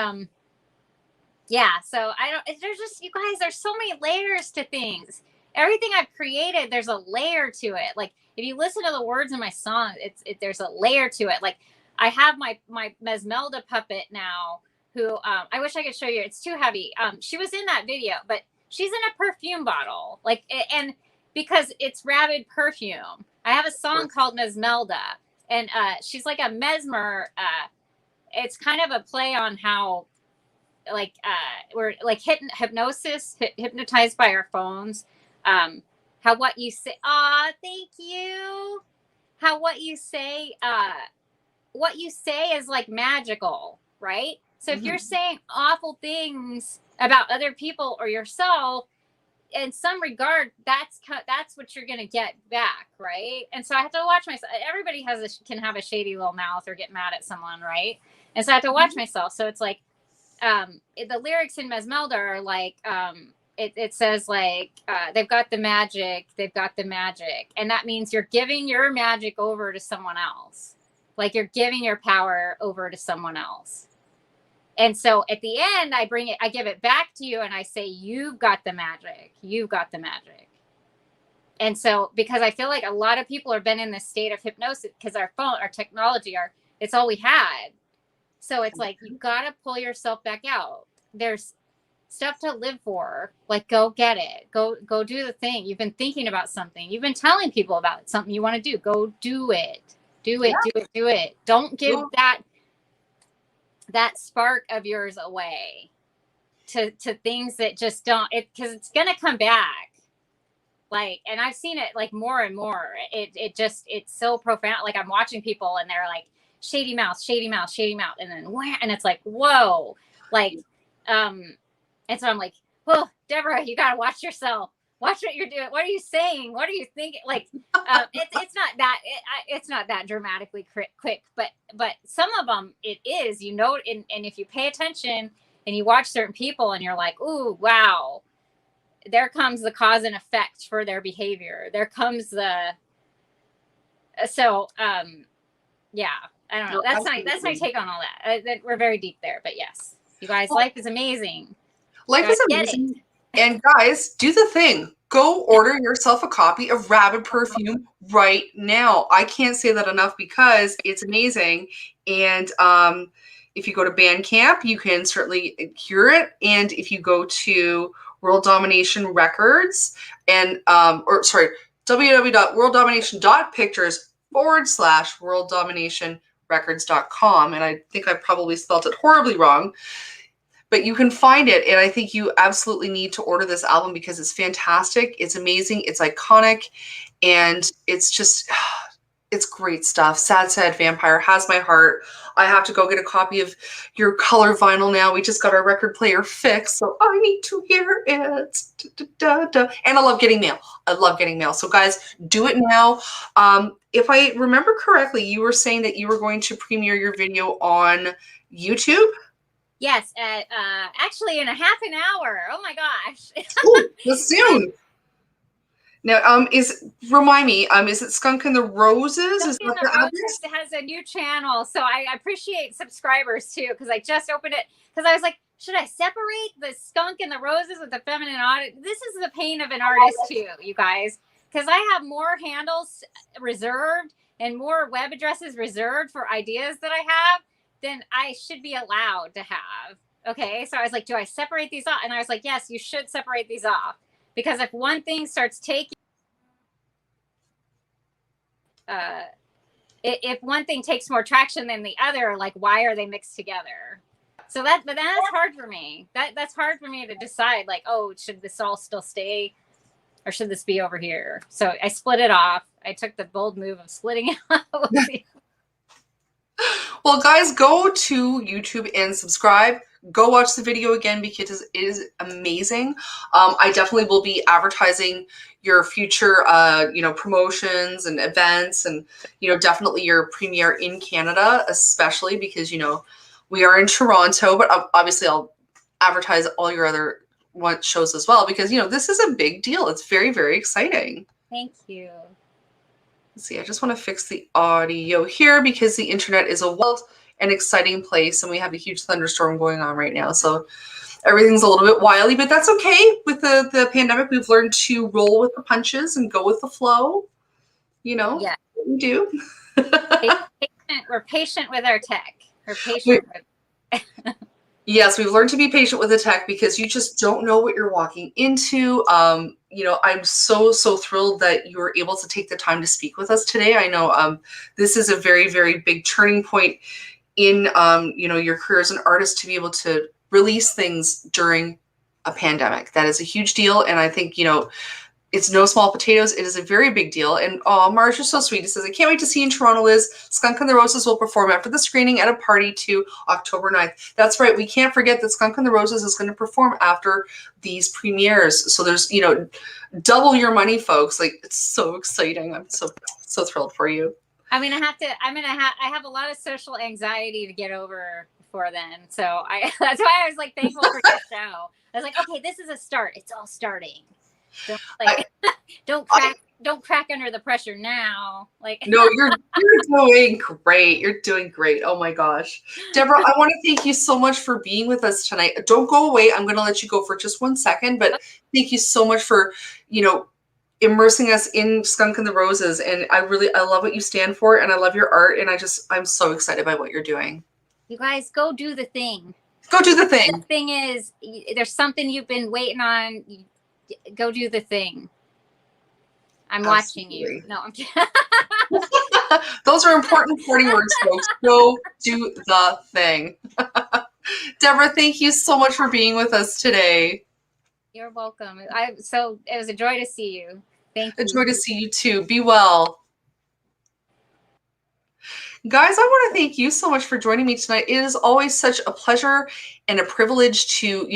so there's just, you guys, there's so many layers to things. Everything I've created, there's a layer to it. Like, if you listen to the words in my song, there's a layer to it. Like, I have my Mesmelda puppet now, who I wish I could show you. It's too heavy. She was in that video, but she's in a perfume bottle. Like, and because it's Rabid perfume, I have a song called Mesmelda, and she's like a mesmer. It's kind of a play on how, like, we're like hypnotized by our phones. How what you say. Thank you. How what you say is like magical, right? So if you're saying awful things about other people or yourself, in some regard, that's what you're gonna get back, right? And so I have to watch myself. Everybody can have a shady little mouth or get mad at someone, right? And so I have to watch myself. So it's like, the lyrics in Mesmelda are like, it says like, they've got the magic, and that means you're giving your magic over to someone else, like you're giving your power over to someone else. And so at the end, I give it back to you, and I say, you've got the magic. And so, because I feel like a lot of people have been in this state of hypnosis because our phone, our technology, it's all we had. So it's like, you got to pull yourself back out. There's stuff to live for. Like, go get it. Go do the thing. You've been thinking about something. You've been telling people about something you want to do. Go do it. Do it. Don't give that spark of yours away to things that just don't, because it's going to come back. Like, and I've seen it like more and more. It's so profound. Like, I'm watching people and they're like, shady mouth. And then where, and it's like, whoa, like, and so I'm like, well, Deborah, you got to watch yourself. Watch what you're doing. What are you saying? What are you thinking? Like, it's not that dramatically quick, but some of them it is, you know, and if you pay attention and you watch certain people and you're like, ooh, wow, there comes the cause and effect for their behavior. There comes the So, yeah, I don't know. No, That's absolutely. my take on all that. We're very deep there, but yes, you guys, life is amazing. Life is amazing. And guys, do the thing. Go order yourself a copy of Rabid Perfume right now. I can't say that enough because it's amazing. And if you go to Bandcamp, you can certainly hear it. And if you go to World Domination Records and www.worlddomination.pictures/worlddominationrecords.com. And I think I probably spelled it horribly wrong. But you can find it, and I think you absolutely need to order this album because it's fantastic. It's amazing. It's iconic, and it's just, it's great stuff. Sad, Sad Vampire has my heart. I have to go get a copy of your color vinyl now. We just got our record player fixed, so I need to hear it. And I love getting mail. I love getting mail. So guys, do it now. If I remember correctly, you were saying that you were going to premiere your video on YouTube? Yes, actually in a half an hour. Oh my gosh. Ooh, that's soon. Now, remind me, is it Skunk and the Roses? Skunk and the Roses has a new channel, so I appreciate subscribers too, because I just opened it because I was like, should I separate the Skunk and the Roses with the feminine audit? This is the pain of an artist too, you guys, because I have more handles reserved and more web addresses reserved for ideas that I have than I should be allowed to have. Okay, so I was like, do I separate these off? And I was like, yes, you should separate these off, because if one thing starts taking, if one thing takes more traction than the other, like, why are they mixed together? So but that's hard for me. That's hard for me to decide, like, oh, should this all still stay or should this be over here? So I split it off. I took the bold move of splitting it off. Well, guys, go to YouTube and subscribe. Go watch the video again because it is amazing. I definitely will be advertising your future, promotions and events, and definitely your premiere in Canada, especially because we are in Toronto. But obviously, I'll advertise all your other shows as well because this is a big deal. It's very, very exciting. Thank you. Let's see, I just want to fix the audio here because the internet is a wild and exciting place, and we have a huge thunderstorm going on right now. So everything's a little bit wily, but that's okay. With the pandemic, we've learned to roll with the punches and go with the flow. Yeah, what we do. We're patient with our tech. We're patient with Yes, we've learned to be patient with the tech because you just don't know what you're walking into. I'm so thrilled that you were able to take the time to speak with us today. I know this is a very, very big turning point in your career as an artist to be able to release things during a pandemic. That is a huge deal, and I think it's no small potatoes. It is a very big deal. And Marge is so sweet. He says, I can't wait to see you in Toronto, Liz. Skunk and the Roses will perform after the screening at a party to October 9th. That's right. We can't forget that Skunk and the Roses is going to perform after these premieres. So there's, double your money, folks. Like, it's so exciting. I'm so thrilled for you. I mean, I have a lot of social anxiety to get over before then. So that's why I was like thankful for your show. I was like, okay, this is a start. It's all starting. Don't crack under the pressure now. No, you're doing great. You're doing great. Oh my gosh, Debra, I want to thank you so much for being with us tonight. Don't go away. I'm going to let you go for just 1 second, but thank you so much for immersing us in Skunk and the Roses. And I love what you stand for, and I love your art, and I'm so excited by what you're doing. You guys, go do the thing. Go do the thing. The thing is, there's something you've been waiting on. Go do the thing. I'm watching you. No, I'm kidding. Those are important parting words, folks. Go do the thing. Debra, thank you so much for being with us today. You're welcome. It was a joy to see you. Thank you. A joy to see you too. Be well. Guys, I want to thank you so much for joining me tonight. It is always such a pleasure and a privilege to,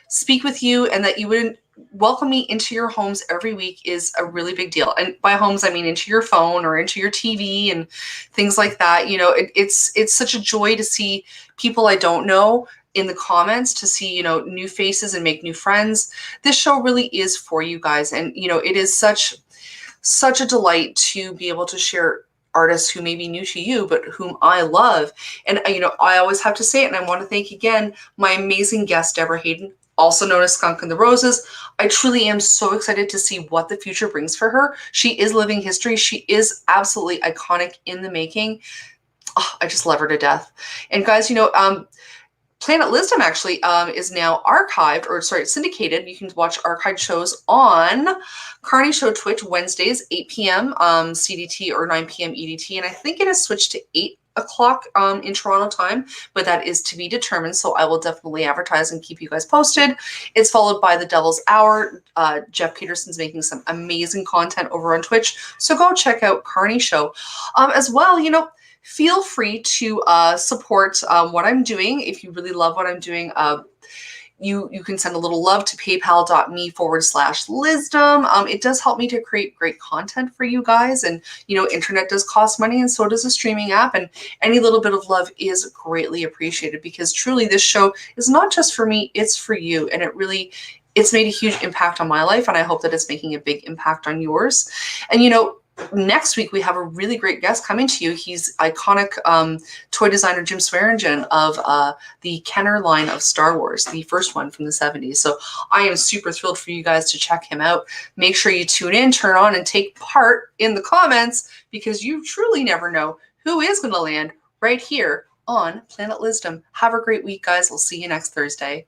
speak with you, and that you would welcome me into your homes every week is a really big deal. And by homes, I mean into your phone or into your TV and things like that. It's such a joy to see people I don't know in the comments, to see, new faces and make new friends. This show really is for you guys. And, it is such a delight to be able to share artists who may be new to you, but whom I love. And, I always have to say it, and I want to thank again my amazing guest, Debra Haden, also known as Skunk and the Roses. I truly am so excited to see what the future brings for her. She is living history. She is absolutely iconic in the making. Oh, I just love her to death. And guys, Planet Lizzdom actually is now archived, or sorry, syndicated. You can watch archived shows on Carney Show Twitch Wednesdays, 8 p.m. CDT or 9 p.m. EDT. And I think it has switched to 8 o'clock in Toronto time, but that is to be determined. So I will definitely advertise and keep you guys posted. It's followed by the Devil's Hour. Jeff Peterson's making some amazing content over on Twitch. So go check out Carney Show. As well, feel free to support what I'm doing. If you really love what I'm doing, you can send a little love to paypal.me/Lizzdom. It does help me to create great content for you guys. And, internet does cost money, and so does a streaming app. And any little bit of love is greatly appreciated, because truly this show is not just for me, it's for you. And it's made a huge impact on my life, and I hope that it's making a big impact on yours. And, next week, we have a really great guest coming to you. He's iconic toy designer Jim Swearingen of the Kenner line of Star Wars, the first one from the 70s. So I am super thrilled for you guys to check him out. Make sure you tune in, turn on, and take part in the comments, because you truly never know who is going to land right here on Planet Lizzdom. Have a great week, guys. We'll see you next Thursday.